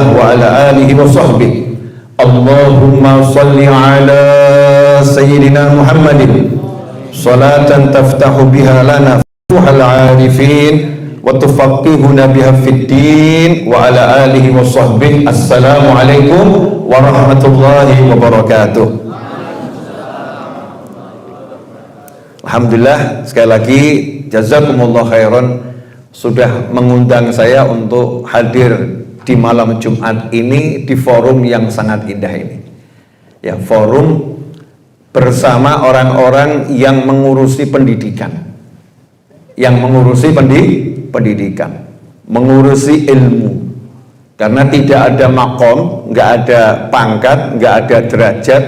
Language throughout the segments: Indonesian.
wa ala alihi wa sahbihi. Allahumma salli ala sayyidina Muhammadin salatan taftahu biha lana futuhal arifin wa tufaqqihuna biha fid din wa ala alihi wa sahbihi. Assalamu alaikum warahmatullahi wabarakatuh. Alhamdulillah, sekali lagi jazakumullah khairan sudah mengundang saya untuk hadir di malam Jumat ini di forum yang sangat indah ini. Ya, forum bersama orang-orang yang mengurusi pendidikan. Yang mengurusi pendidikan, mengurusi ilmu. Karena tidak ada makom, nggak ada pangkat, nggak ada derajat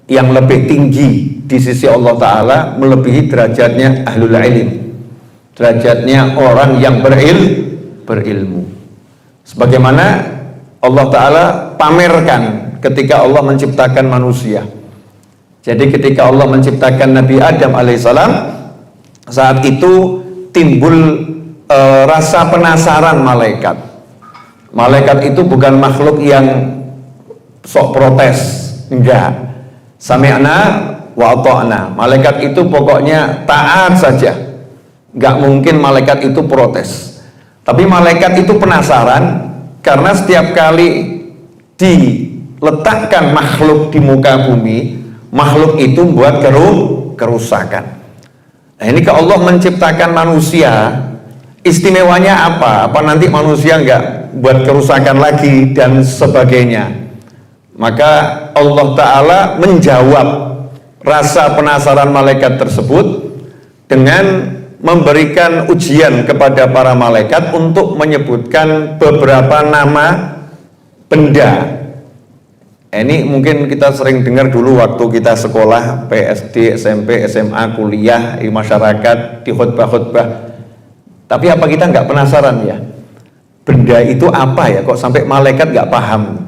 yang lebih tinggi di sisi Allah Ta'ala melebihi derajatnya ahlul ilm, derajatnya orang yang berilmu. Sebagaimana Allah Ta'ala pamerkan ketika Allah menciptakan manusia. Jadi ketika Allah menciptakan Nabi Adam alaihissalam, saat itu timbul rasa penasaran malaikat. Malaikat itu bukan makhluk yang sok protes, enggak. Sami'na wa ata'na. Malaikat itu pokoknya taat saja. Enggak mungkin malaikat itu protes. Tapi malaikat itu penasaran karena setiap kali diletakkan makhluk di muka bumi, makhluk itu buat kerusakan. Nah, ini kalau Allah menciptakan manusia, istimewanya apa? Apa nanti manusia enggak buat kerusakan lagi dan sebagainya? Maka Allah Ta'ala menjawab rasa penasaran malaikat tersebut dengan memberikan ujian kepada para malaikat untuk menyebutkan beberapa nama benda. Ini mungkin kita sering dengar dulu waktu kita sekolah PSD, SMP, SMA, kuliah, di masyarakat, di khutbah-khutbah. Tapi apa kita nggak penasaran ya? Benda itu apa ya? Kok sampai malaikat nggak paham?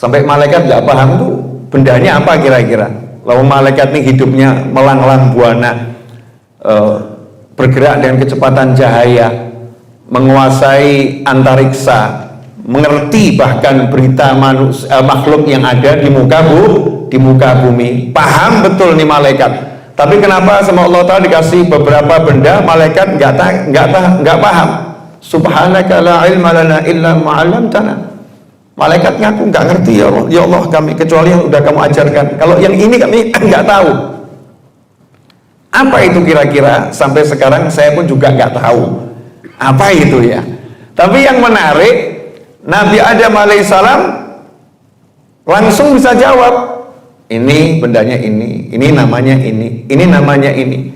Sampai malaikat nggak paham tuh bendanya apa kira-kira? Lalu malaikat ini hidupnya melanglang buana, bergerak dengan kecepatan cahaya, menguasai antariksa, mengerti bahkan berita makhluk yang ada di muka bumi. Paham betul nih malaikat. Tapi kenapa sama Allah Ta'ala dikasih beberapa benda malaikat nggak paham? Subhanaka la ilma lana illa ma 'allamtana. Malaikat ngaku nggak ngerti ya Allah, ya Allah kami kecuali yang udah kamu ajarkan. Kalau yang ini kami nggak tahu. Apa itu kira-kira? Sampai sekarang saya pun juga nggak tahu. Apa itu ya? Tapi yang menarik, Nabi Adam alaihissalam langsung bisa jawab. Ini bendanya ini namanya ini namanya ini.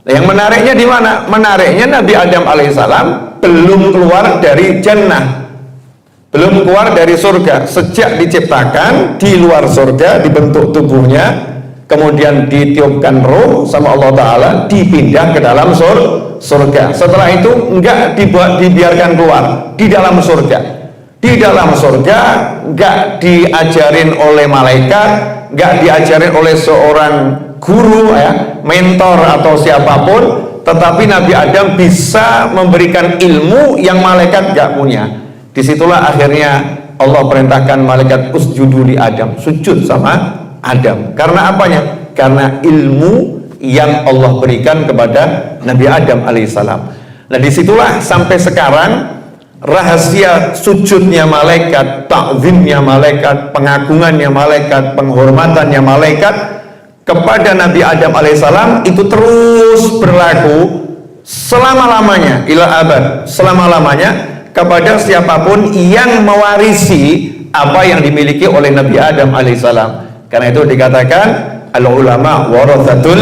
Nah, yang menariknya di mana? Menariknya Nabi Adam alaihissalam belum keluar dari jannah. Belum keluar dari surga. Sejak diciptakan di luar surga, dibentuk tubuhnya, kemudian ditiupkan roh sama Allah Ta'ala, dipindah ke dalam surga. Setelah itu enggak dibiarkan keluar di dalam surga. Di dalam surga enggak diajarin oleh malaikat, enggak diajarin oleh seorang guru ya, mentor atau siapapun, tetapi Nabi Adam bisa memberikan ilmu yang malaikat enggak punya. Disitulah akhirnya Allah perintahkan malaikat usjudu li Adam, sujud sama Adam. Karena apanya? Karena ilmu yang Allah berikan kepada Nabi Adam alaihissalam. Nah, disitulah sampai sekarang rahasia sujudnya malaikat, ta'zimnya malaikat, pengagungannya malaikat, penghormatannya malaikat kepada Nabi Adam alaihissalam itu terus berlaku selama-lamanya, ila abad, selama-lamanya kepada siapapun yang mewarisi apa yang dimiliki oleh Nabi Adam alaihissalam. Karena itu dikatakan al-ulama warathatul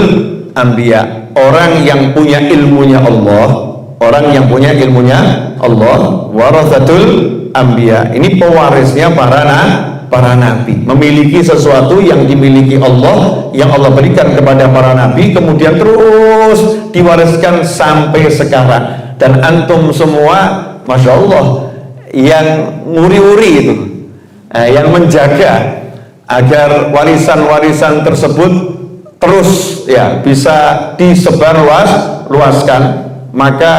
anbiya, orang yang punya ilmunya Allah, orang yang punya ilmunya Allah, warathatul anbiya, ini pewarisnya para nabi, memiliki sesuatu yang dimiliki Allah, yang Allah berikan kepada para nabi, kemudian terus diwariskan sampai sekarang. Dan antum semua Masya Allah yang nguri-uri itu, yang menjaga agar warisan-warisan tersebut terus ya bisa disebar luaskan, maka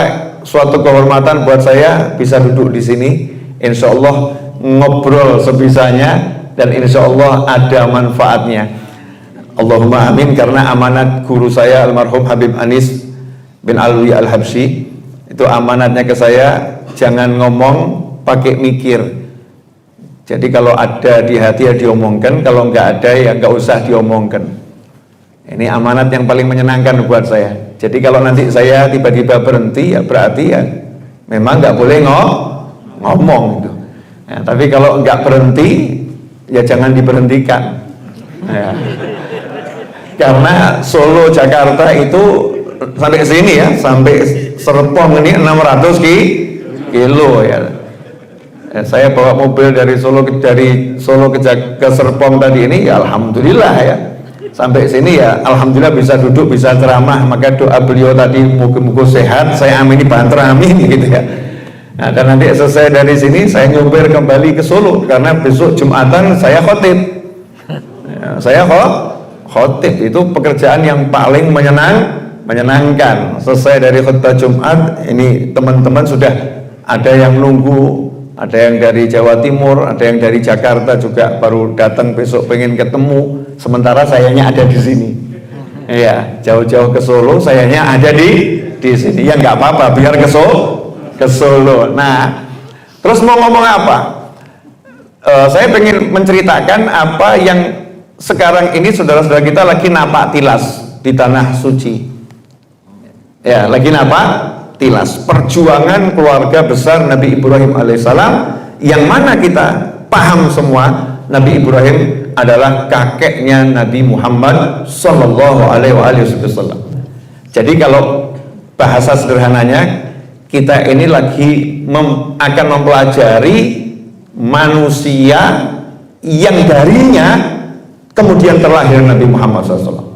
suatu kehormatan buat saya bisa duduk di sini insya Allah ngobrol sebisanya dan insya Allah ada manfaatnya. Allahumma amin. Karena amanat guru saya almarhum Habib Anis bin Alwi Al-Habsyi, itu amanatnya ke saya, jangan ngomong pakai mikir. Jadi kalau ada di hati ya diomongkan, kalau nggak ada ya nggak usah diomongkan. Ini amanat yang paling menyenangkan buat saya. Jadi kalau nanti saya tiba-tiba berhenti ya berarti ya memang nggak boleh ngomong gitu. Ya, tapi kalau nggak berhenti ya jangan diberhentikan. Ya. Karena Solo Jakarta itu sampai sini ya, sampai Serpong ini 600 kilo ya. Saya bawa mobil dari Solo ke Serpong tadi ini ya alhamdulillah ya. Sampai sini ya alhamdulillah bisa duduk, bisa ceramah. Maka doa beliau tadi muka-muka sehat, saya amini banter amin gitu ya. Nah, dan nanti selesai dari sini saya nyopir kembali ke Solo karena besok Jumatan saya khotib. Ya, saya khotib itu pekerjaan yang paling menyenangkan. Selesai dari khutbah Jumat, ini teman-teman sudah ada yang nunggu, ada yang dari Jawa Timur, ada yang dari Jakarta juga baru datang besok pengen ketemu. Sementara sayanya ada di sini. Ya, jauh-jauh ke Solo, sayanya ada di sini. Ya nggak apa-apa, biar ke Solo. Nah, terus mau ngomong apa? Saya pengen menceritakan apa yang sekarang ini saudara-saudara kita lagi napak tilas di tanah suci. Ya, lagi napak tilas perjuangan keluarga besar Nabi Ibrahim alaihissalam, yang mana kita paham semua Nabi Ibrahim adalah kakeknya Nabi Muhammad Sallallahu Alaihi Wasallam. Jadi kalau bahasa sederhananya, kita ini lagi akan mempelajari manusia yang darinya kemudian terlahir Nabi Muhammad SAW,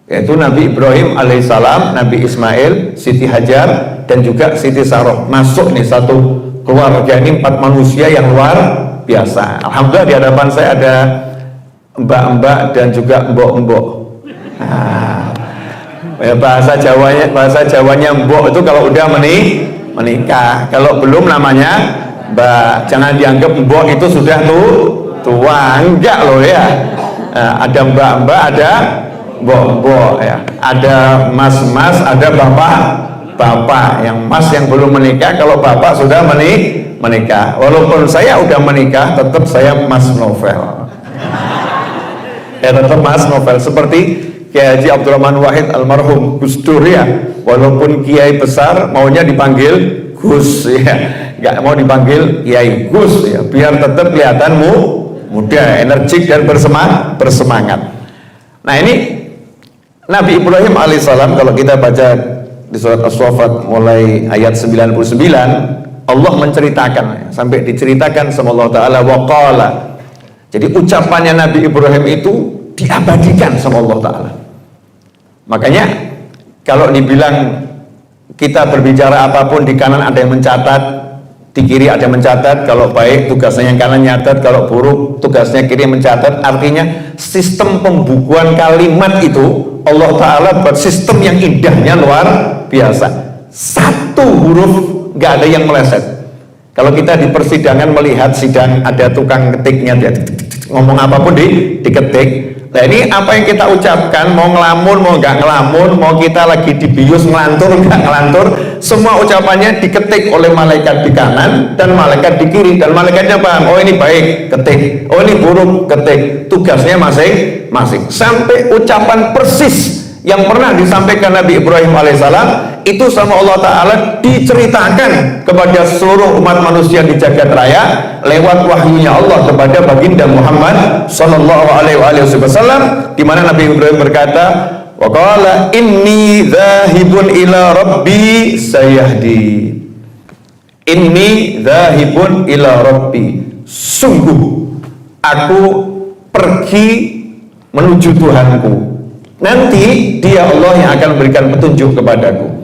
yaitu Nabi Ibrahim alaihissalam, Nabi Ismail, Siti Hajar, dan juga Siti Saroh. Masuk nih satu keluarga ini, 4 manusia yang luar biasa. Alhamdulillah di hadapan saya ada mbak-mbak dan juga mbok-mbok. Nah, bahasa Jawanya mbok itu kalau udah menikah, kalau belum namanya mbak. Jangan dianggap mbok itu sudah tua, enggak loh ya. Ada mbak-mbak, ada mbok-mbok ya, ada mas-mas, ada bapak. Yang mas yang belum menikah, kalau bapak sudah menikah. Walaupun saya udah menikah, tetap saya mas novel. Ya tetap mas novel. Seperti Kiai Haji Abdurrahman Wahid almarhum Gus Dur ya, walaupun kiai besar maunya dipanggil Gus ya, nggak mau dipanggil Kiai Gus ya, biar tetap kelihatanmu muda, energik dan bersemangat. Nah ini Nabi Ibrahim alaihissalam, kalau kita baca di surat As-Saffat mulai ayat 99, Allah menceritakan sampai diceritakan sama Allah Ta'ala waqala. Jadi ucapannya Nabi Ibrahim itu diabadikan sama Allah Ta'ala. Makanya kalau dibilang kita berbicara apapun, di kanan ada yang mencatat, di kiri ada yang mencatat. Kalau baik tugasnya yang kanan nyatat, kalau buruk tugasnya kiri mencatat. Artinya sistem pembukuan kalimat itu Allah Ta'ala buat sistem yang indahnya luar biasa. Satu huruf gak ada yang meleset. Kalau kita di persidangan melihat sidang ada tukang ketiknya, dia ngomong apapun diketik. Nah ini apa yang kita ucapkan, mau ngelamun, mau nggak ngelamun, mau kita lagi dibius ngelantur, nggak ngelantur, semua ucapannya diketik oleh malaikat di kanan dan malaikat di kiri, dan malaikatnya paham, oh ini baik, ketik, oh ini buruk, ketik. Tugasnya masing-masing. Sampai ucapan persis yang pernah disampaikan Nabi Ibrahim alaihissalam itu sama Allah Ta'ala diceritakan kepada seluruh umat manusia di jagat raya lewat wahyunya Allah kepada baginda Muhammad Sallallahu Alaihi Wasallam, di mana Nabi Ibrahim berkata, wa qala inni dzahibun ila rabbi sayahdi. Inni dzahibun ila rabbi, sungguh aku pergi menuju Tuhanku, nanti dia Allah yang akan memberikan petunjuk kepadaku.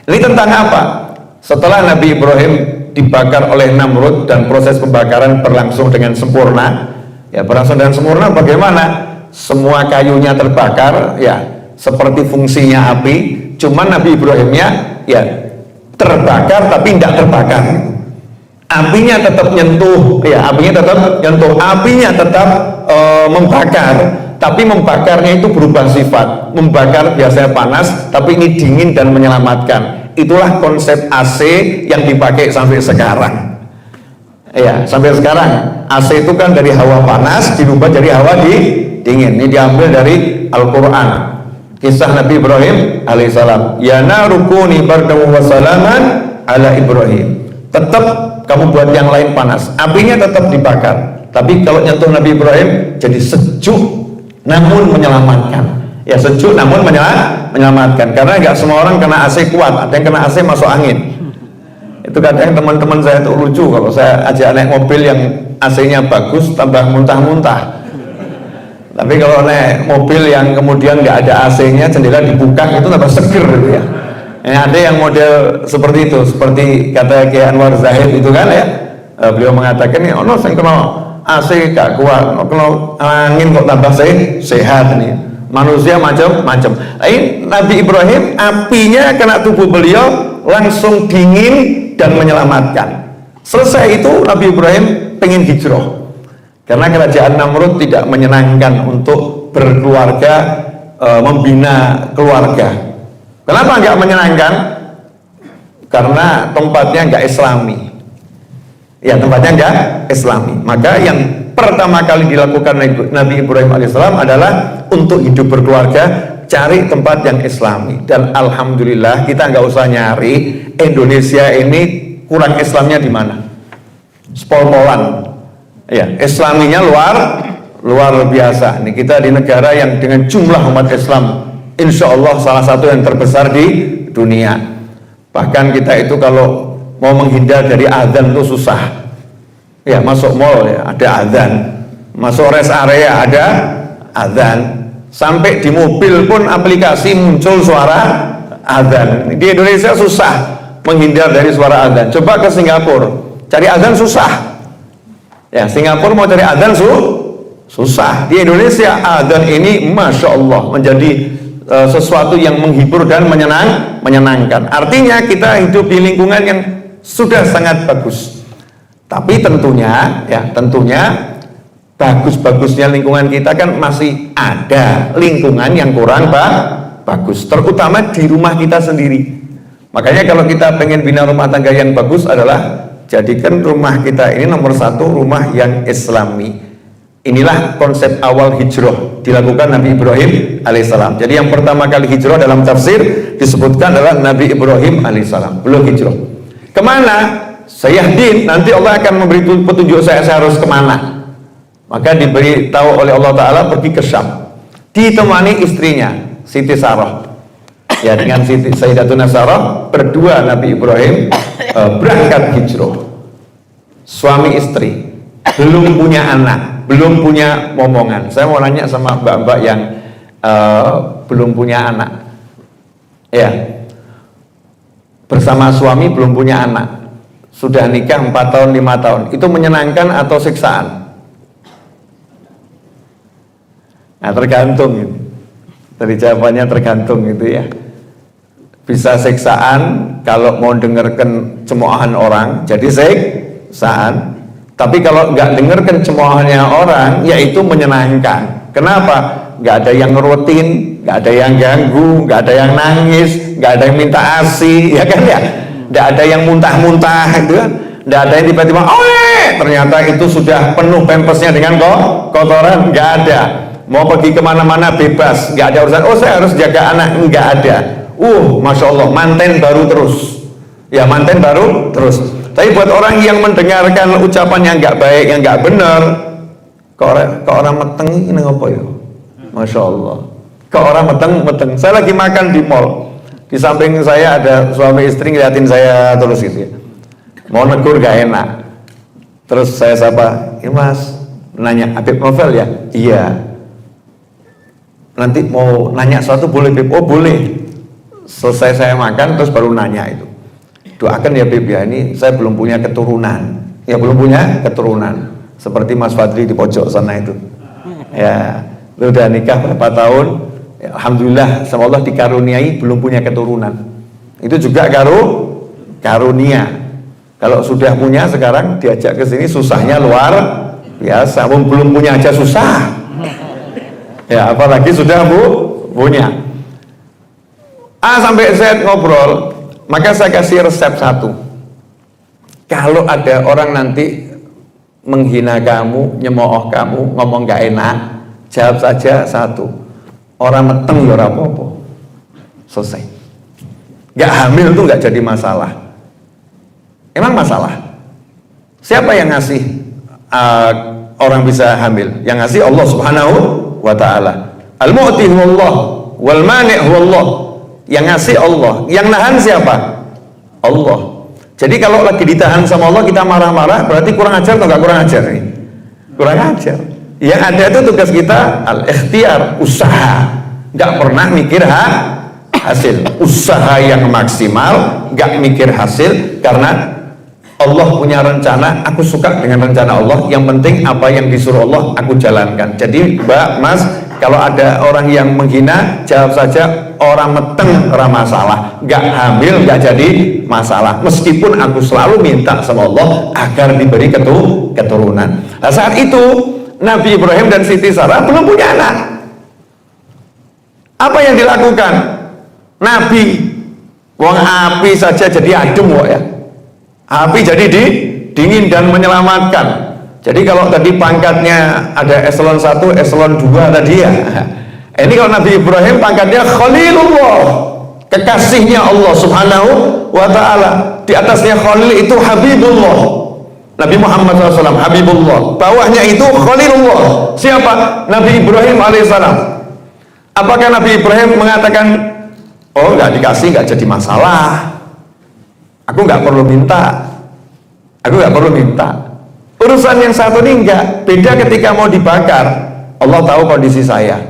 Ini tentang apa? Setelah Nabi Ibrahim dibakar oleh Namrud dan proses pembakaran berlangsung dengan sempurna, ya berlangsung dengan sempurna bagaimana? Semua kayunya terbakar, ya seperti fungsinya api, cuman Nabi Ibrahimnya ya terbakar tapi tidak terbakar. apinya tetap nyentuh, ya apinya tetap nyentuh, apinya tetap membakar, tapi membakarnya itu berubah sifat. Membakar biasanya panas, tapi ini dingin dan menyelamatkan. Itulah konsep AC yang dipakai sampai sekarang. Ya, sampai sekarang AC itu kan dari hawa panas dirubah jadi hawa dingin. Ini diambil dari Al-Quran. Kisah Nabi Ibrahim alaihissalam. Ya narukuni bardamu wa salaman ala Ibrahim. Tetap kamu buat yang lain panas, apinya tetap dibakar. Tapi kalau nyentuh Nabi Ibrahim jadi sejuk namun menyelamatkan. Ya sejuk namun menyelamatkan. Karena nggak semua orang kena AC kuat, ada yang kena AC masuk angin. Itu kadang teman-teman saya tuh lucu kalau saya ajak naik mobil yang AC-nya bagus tambah muntah-muntah. Tapi kalau naik mobil yang kemudian nggak ada AC-nya, jendela dibuka itu tambah seger gitu ya. Ada yang model seperti itu, seperti kata Kiai Anwar Zahid itu kan ya. Beliau mengatakan ini ono sing kena AC gak kuat, kena angin kok tambah sehat nih. Manusia macam-macam. Nabi Ibrahim apinya kena tubuh beliau langsung dingin dan menyelamatkan. Selesai itu Nabi Ibrahim pengen hijrah karena kerajaan Namrud tidak menyenangkan untuk berkeluarga, membina keluarga. Kenapa nggak menyenangkan? Karena tempatnya nggak Islami. Ya tempatnya nggak Islami. Maka yang pertama kali dilakukan Nabi Ibrahim alaihissalam adalah untuk hidup berkeluarga, cari tempat yang Islami. Dan alhamdulillah kita nggak usah nyari. Indonesia ini kurang Islamnya di mana? Spol-polan. Ya, Islaminya luar biasa. Ini kita di negara yang dengan jumlah umat Islam, insya Allah salah satu yang terbesar di dunia. Bahkan kita itu kalau mau menghindar dari azan itu susah. Ya, masuk mall ya ada azan, masuk rest area ada azan, sampai di mobil pun aplikasi muncul suara azan. Di Indonesia susah menghindar dari suara azan. Coba ke Singapura, cari azan susah. Ya, Singapura mau cari azan susah. Di Indonesia azan ini masya Allah menjadi sesuatu yang menghibur dan menyenangkan. Artinya kita hidup di lingkungan yang sudah sangat bagus. Tapi tentunya bagus-bagusnya lingkungan kita kan masih ada lingkungan yang kurang bagus, terutama di rumah kita sendiri. Makanya kalau kita pengen bina rumah tangga yang bagus adalah jadikan rumah kita ini nomor satu rumah yang Islami. Inilah konsep awal hijrah dilakukan Nabi Ibrahim alaihissalam. Jadi yang pertama kali hijrah dalam tafsir disebutkan adalah Nabi Ibrahim alaihissalam. Belum hijrah. Kemana? Sayahdin, nanti Allah akan memberi petunjuk saya harus kemana. Maka diberitahu oleh Allah Ta'ala pergi ke Syam, ditemani istrinya Siti Sarah. Ya, dengan Siti Sayyidatuna Sarah berdua Nabi Ibrahim berangkat hijrah. Suami istri, belum punya anak, belum punya momongan. Saya mau nanya sama mbak-mbak yang belum punya anak. Ya, bersama suami belum punya anak, sudah nikah 4 tahun 5 tahun, itu menyenangkan atau siksaan? Nah, tergantung. Dari jawabannya tergantung gitu ya. Bisa siksaan kalau mau dengarkan cemoohan orang, jadi siksaan. Tapi kalau nggak dengarkan cemoohannya orang, yaitu menyenangkan. Kenapa? Nggak ada yang rutin, nggak ada yang ganggu, nggak ada yang nangis, nggak ada yang minta ASI, ya kan ya? Nggak ada yang muntah-muntah, gitu kan? Nggak ada yang tiba-tiba, ternyata itu sudah penuh pampersnya dengan kotoran, nggak ada. Mau pergi kemana-mana bebas, nggak ada urusan. Oh, saya harus jaga anak, nggak ada. Masya Allah, manten baru terus. Ya, manten baru terus. Tapi buat orang yang mendengarkan ucapan yang nggak baik, yang nggak benar, kok orang meteng ini ngopo ya? Masya Allah. Kok orang meteng. Saya lagi makan di mall. Di samping saya ada suami istri ngeliatin saya terus gitu ya. Mau negur gak enak. Terus saya sapa, ini mas, nanya, Habib Novel ya? Iya. Nanti mau nanya sesuatu boleh Beb? Oh boleh. Selesai saya makan terus baru nanya itu. Doakan ya Beb ya, ini saya belum punya keturunan. Ya belum punya keturunan. Seperti Mas Fadli di pojok sana itu. Ya, udah nikah berapa tahun? Ya, alhamdulillah sama Allah dikaruniai belum punya keturunan. Itu juga karunia. Kalau sudah punya sekarang diajak ke sini susahnya luar biasa. Belum punya aja susah. Ya, apalagi sudah punya. A sampai Z ngobrol, maka saya kasih resep satu. Kalau ada orang nanti menghina kamu, nyemooh kamu, ngomong gak enak, jawab saja satu. Orang meteng ya ora apa-apa. Selesai. Gak hamil tuh gak jadi masalah. Emang masalah? Siapa yang ngasih orang bisa hamil? Yang ngasih Allah Subhanahu wa ta'ala. Al-mu'ti huwallah wal mani' huwallah. Yang ngasih Allah, yang nahan siapa? Allah. Jadi kalau lagi ditahan sama Allah kita marah-marah, berarti kurang ajar atau gak kurang ajar nih? Kurang ajar. Yang ada itu tugas kita al-ikhtiar, usaha. Gak pernah mikir hasil. Usaha yang maksimal, gak mikir hasil, karena Allah punya rencana. Aku suka dengan rencana Allah. Yang penting apa yang disuruh Allah aku jalankan. Jadi Mbak, Mas, kalau ada orang yang menghina, jawab saja orang meteng ora masalah. Gak hamil gak jadi masalah. Meskipun aku selalu minta sama Allah agar diberi keturunan. Nah, saat itu Nabi Ibrahim dan Siti Sarah belum punya anak. Apa yang dilakukan Nabi? Wong api saja jadi adem kok ya. Api jadi dingin dan menyelamatkan. Jadi kalau tadi pangkatnya ada eselon 1, eselon 2 tadi ya. Ini kalau Nabi Ibrahim pangkatnya Khalilullah, kekasihnya Allah Subhanahu wa ta'ala. Di atasnya Khalil itu Habibullah, Nabi Muhammad SAW, Habibullah. Bawahnya itu Khalilullah. Siapa? Nabi Ibrahim alaihissalam. Apakah Nabi Ibrahim mengatakan, oh nggak dikasih nggak jadi masalah, aku nggak perlu minta, urusan yang satu ini enggak. Beda ketika mau dibakar, Allah tahu kondisi saya,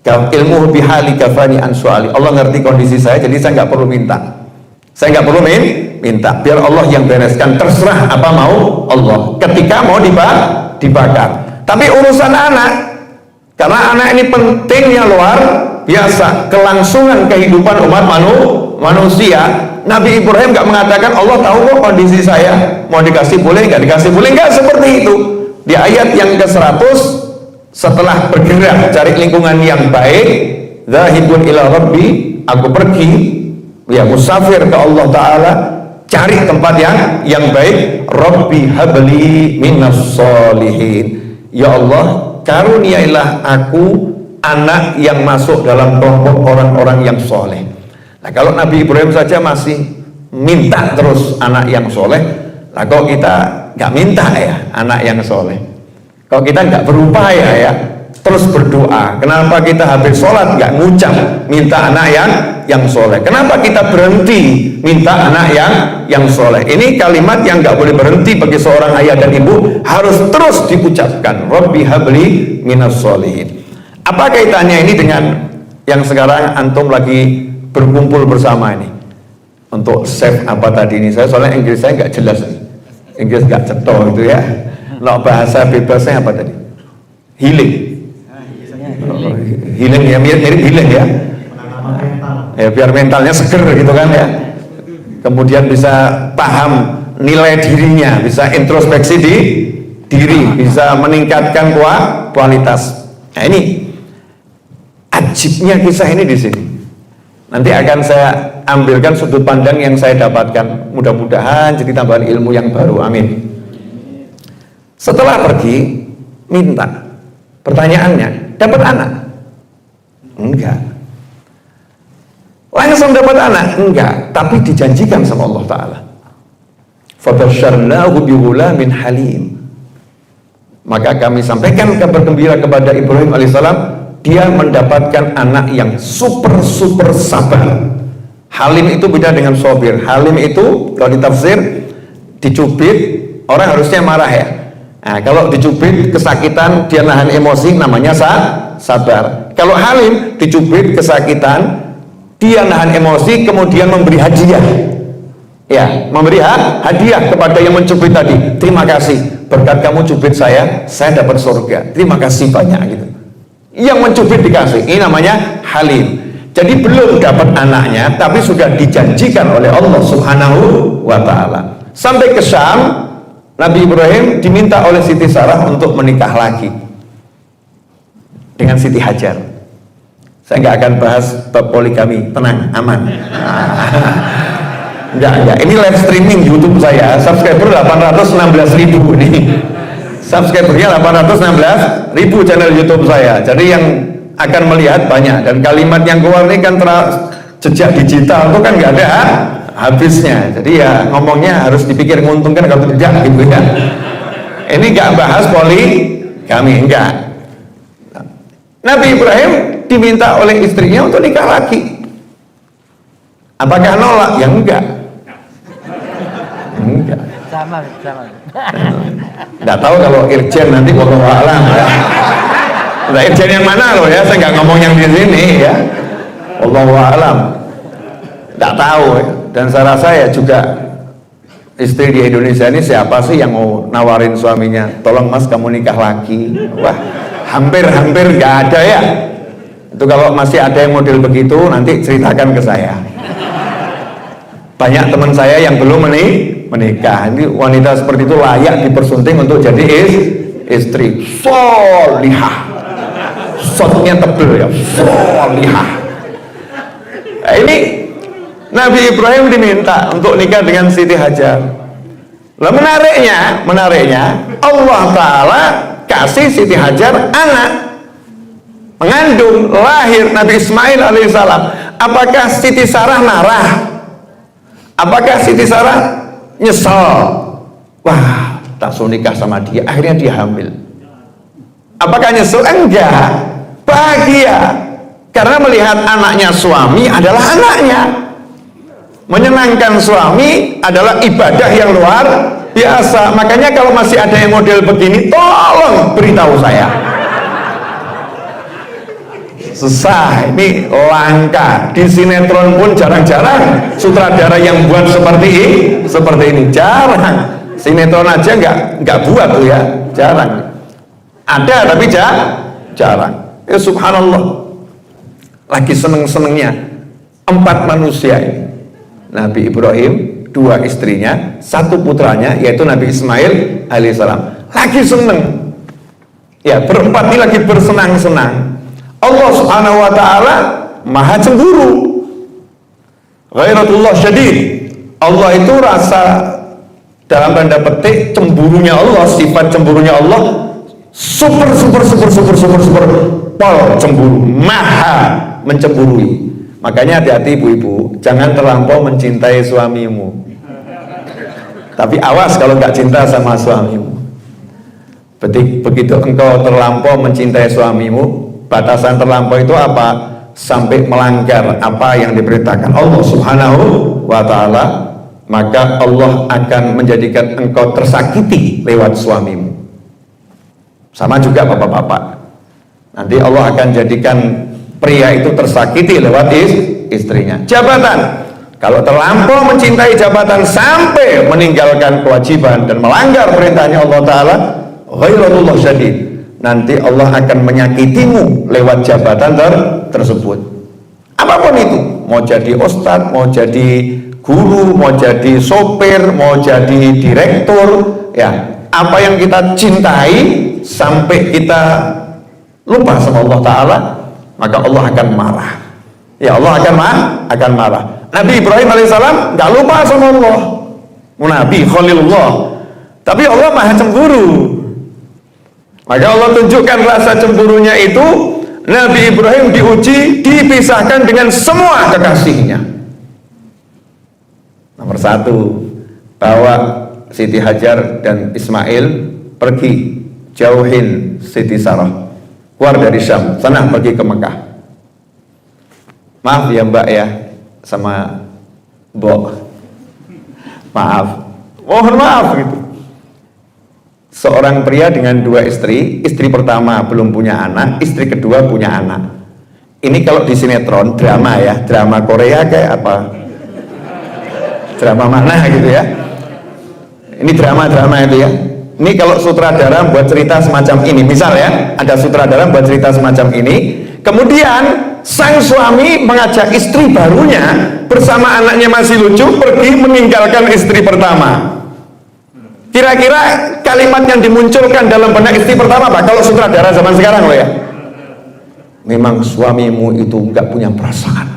ilmu bihali kafani ansuali, Allah ngerti kondisi saya, jadi saya nggak perlu minta, biar Allah yang bereskan, terserah apa mau Allah ketika mau dibakar. Tapi urusan anak, karena anak ini pentingnya luar biasa, kelangsungan kehidupan umat manusia. Nabi Ibrahim nggak mengatakan Allah tahu kok kondisi saya, mau dikasih boleh, nggak dikasih boleh, nggak seperti itu. Di ayat yang ke-100, setelah bergerak cari lingkungan yang baik, zahibun ila rabbi, aku pergi ya musafir ke Allah Ta'ala, cari tempat yang baik. Rabbi habli minas solihin, ya Allah karuniailah aku anak yang masuk dalam kelompok orang-orang yang soleh. Nah, kalau Nabi Ibrahim saja masih minta terus anak yang soleh, nah kalau kita nggak minta ya anak yang soleh, kalau kita nggak berupaya ya terus berdoa, kenapa kita habis sholat nggak ngucap minta anak yang soleh? Kenapa kita berhenti minta anak yang soleh? Ini kalimat yang nggak boleh berhenti bagi seorang ayah dan ibu, harus terus diucapkan. Rabbi habli minas solihin. Apa kaitannya ini dengan yang sekarang antum lagi berkumpul bersama ini untuk save apa tadi ini? Saya soalnya Inggris saya nggak jelas nih. Inggris nggak cetok gitu ya. Nah, bahasa bebasnya apa tadi? Healing. Healing ya, mirip healing ya. Ya biar mentalnya seger gitu kan ya. Kemudian bisa paham nilai dirinya, bisa introspeksi di diri, bisa meningkatkan kualitas. Nah, ini ajibnya kisah ini di sini. Nanti akan saya ambilkan sudut pandang yang saya dapatkan, mudah-mudahan jadi tambahan ilmu yang baru, amin. Setelah pergi, minta. Pertanyaannya, dapat anak? Enggak. Langsung dapat anak? Enggak, tapi dijanjikan sama Allah Ta'ala. Fabasyarnahu bighulamin halim. Maka kami sampaikan kabar gembira kepada Ibrahim alaihissalam, dia mendapatkan anak yang super sabar. Halim itu beda dengan sobir. Halim itu kalau ditafsir, dicubit, orang harusnya marah ya. Nah, kalau dicubit kesakitan, dia nahan emosi, namanya sabar. Kalau halim, dicubit kesakitan, dia nahan emosi, kemudian memberi hadiah. Ya, memberi hadiah kepada yang mencubit tadi. Terima kasih, berkat kamu cubit saya dapat surga. Terima kasih banyak gitu. Yang mencubit dikasih, ini namanya halim. Jadi belum dapat anaknya, tapi sudah dijanjikan oleh Allah Subhanahu wa Ta'ala. Sampai ke Syam, Nabi Ibrahim diminta oleh Siti Sarah untuk menikah lagi dengan Siti Hajar. Saya nggak akan bahas bab poligami, tenang, aman. Enggak. Ini live streaming YouTube saya, subscriber 816.000 nih. Subscribernya 816.000 channel YouTube saya. Jadi yang akan melihat banyak, dan kalimat yang keluar ini kan jejak digital itu kan nggak ada habisnya. Jadi ya ngomongnya harus dipikir menguntungkan kalau tidak gitu ya. Ini nggak bahas poligami, enggak. Nabi Ibrahim diminta oleh istrinya untuk nikah lagi. Apakah nolak? Ya enggak. Enggak. Sama. Enggak tahu kalau irjen nanti wallahu a'lam ya. Nah, irjen yang mana loh ya? Saya nggak ngomong yang di sini ya. Wallahu a'lam. Enggak tahu ya. Dan saya rasa ya juga istri di Indonesia ini siapa sih yang mau nawarin suaminya, tolong mas kamu nikah lagi? Wah, hampir nggak ada ya. Itu kalau masih ada yang model begitu nanti ceritakan ke saya. Banyak teman saya yang belum menikah. Ini wanita seperti itu layak dipersunting untuk jadi istri. Solihah, shotnya tebel ya, solihah. Nah, ini Nabi Ibrahim diminta untuk nikah dengan Siti Hajar. Lah menariknya Allah Ta'ala kasih Siti Hajar anak mengandung, lahir Nabi Ismail alaihissalam. Apakah Siti Sarah marah? Apakah Siti Sarah nyesel? Wah, tak suruh nikah sama dia, akhirnya dia hamil. Apakah nyesel? Enggak, bahagia karena melihat anaknya suami adalah anaknya. Menyenangkan suami adalah ibadah yang luar biasa. Makanya kalau masih ada yang model begini, tolong beritahu saya. Susah, ini langka. Di sinetron pun jarang-jarang sutradara yang buat seperti ini, jarang. Sinetron aja nggak buat tuh ya, jarang. Ada tapi jarang. Ya subhanallah. Lagi seneng-senengnya 4 manusia ini. Nabi Ibrahim, 2 istrinya, 1 putranya yaitu Nabi Ismail alaihissalam. Lagi seneng. Ya, berempat ini lagi bersenang-senang. Allah Subhanahu wa Ta'ala maha cemburu. Ghairatullah syadid. Allah itu rasa, dalam tanda petik, cemburunya Allah, sifat cemburunya Allah super pol cemburu, maha mencemburui. Makanya hati-hati ibu-ibu, jangan terlampau mencintai suamimu. Tapi awas kalau nggak cinta sama suamimu. Begitu engkau terlampau mencintai suamimu, batasan terlampau itu apa? Sampai melanggar apa yang diperintahkan Allah Subhanahu wa Ta'ala, maka Allah akan menjadikan engkau tersakiti lewat suamimu. Sama juga bapak-bapak, nanti Allah akan jadikan pria itu tersakiti lewat istrinya. Jabatan, kalau terlampau mencintai jabatan sampai meninggalkan kewajiban dan melanggar perintahnya Allah Ta'ala, ghairatullah syadid, nanti Allah akan menyakitimu lewat jabatan tersebut. Apapun itu, mau jadi ustadz, mau jadi guru, mau jadi sopir, mau jadi direktur, ya, apa yang kita cintai sampai kita lupa sama Allah Ta'ala, maka Allah akan marah. Ya, Allah akan marah. Nabi Ibrahim alaihissalam nggak lupa sama Allah, Nabi Khalilullah, tapi Allah maha cemburu. Maka Allah tunjukkan rasa cemburunya itu. Nabi Ibrahim diuji, dipisahkan dengan semua kekasihnya. Nomor 1, bawa Siti Hajar dan Ismail pergi, jauhin Siti Sarah, keluar dari Syam, sana pergi ke Mekah. Maaf ya mbak ya, sama mbok, maaf, mohon maaf gitu. Seorang pria dengan 2 istri, istri pertama belum punya anak, istri kedua punya anak. Ini kalau di sinetron, drama ya, drama Korea kayak apa, drama mana gitu ya. Ini drama-drama itu ya. Ini kalau sutradara buat cerita semacam ini, misal ya, ada sutradara buat cerita semacam ini, kemudian sang suami mengajak istri barunya bersama anaknya masih lucu pergi meninggalkan istri pertama. Kira-kira kalimat yang dimunculkan dalam benak istri pertama apa? Kalau sutradara zaman sekarang loh ya, memang suamimu itu nggak punya perasaan,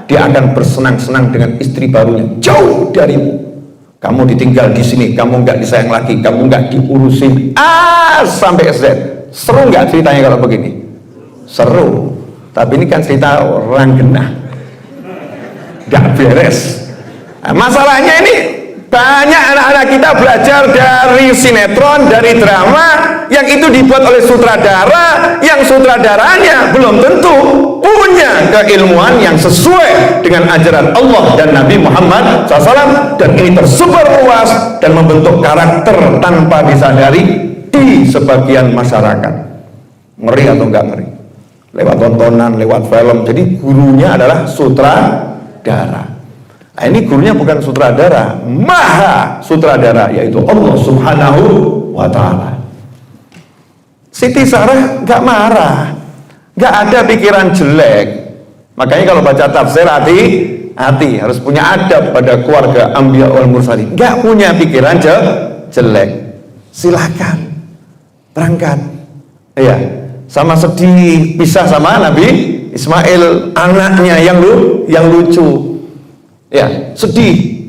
dia akan bersenang-senang dengan istri barunya jauh darimu. Kamu ditinggal di sini, kamu nggak disayang lagi, kamu nggak diurusin A sampai Z. Seru nggak ceritanya kalau begini? Seru. Tapi ini kan cerita orang genah, nggak beres. Nah, masalahnya ini banyak anak-anak kita belajar dari sinetron, dari drama yang itu dibuat oleh sutradara, yang sutradaranya belum tentu punya keilmuan yang sesuai dengan ajaran Allah dan Nabi Muhammad SAW, dan ini tersebar luas dan membentuk karakter tanpa disadari di sebagian masyarakat. Ngeri atau enggak ngeri? Lewat tontonan, lewat film. Jadi gurunya adalah sutradara. Nah, ini gurunya bukan sutradara, maha sutradara, yaitu Allah Subhanahu wa Ta'ala. Siti Sarah nggak marah, nggak ada pikiran jelek. Makanya kalau baca tafsir hati harus punya adab pada keluarga Anbiya wal Mursalin. Nggak punya pikiran jelek, silakan berangkat. Iya, sama sedih pisah sama Nabi Ismail, anaknya yang lucu. Ya, sedih.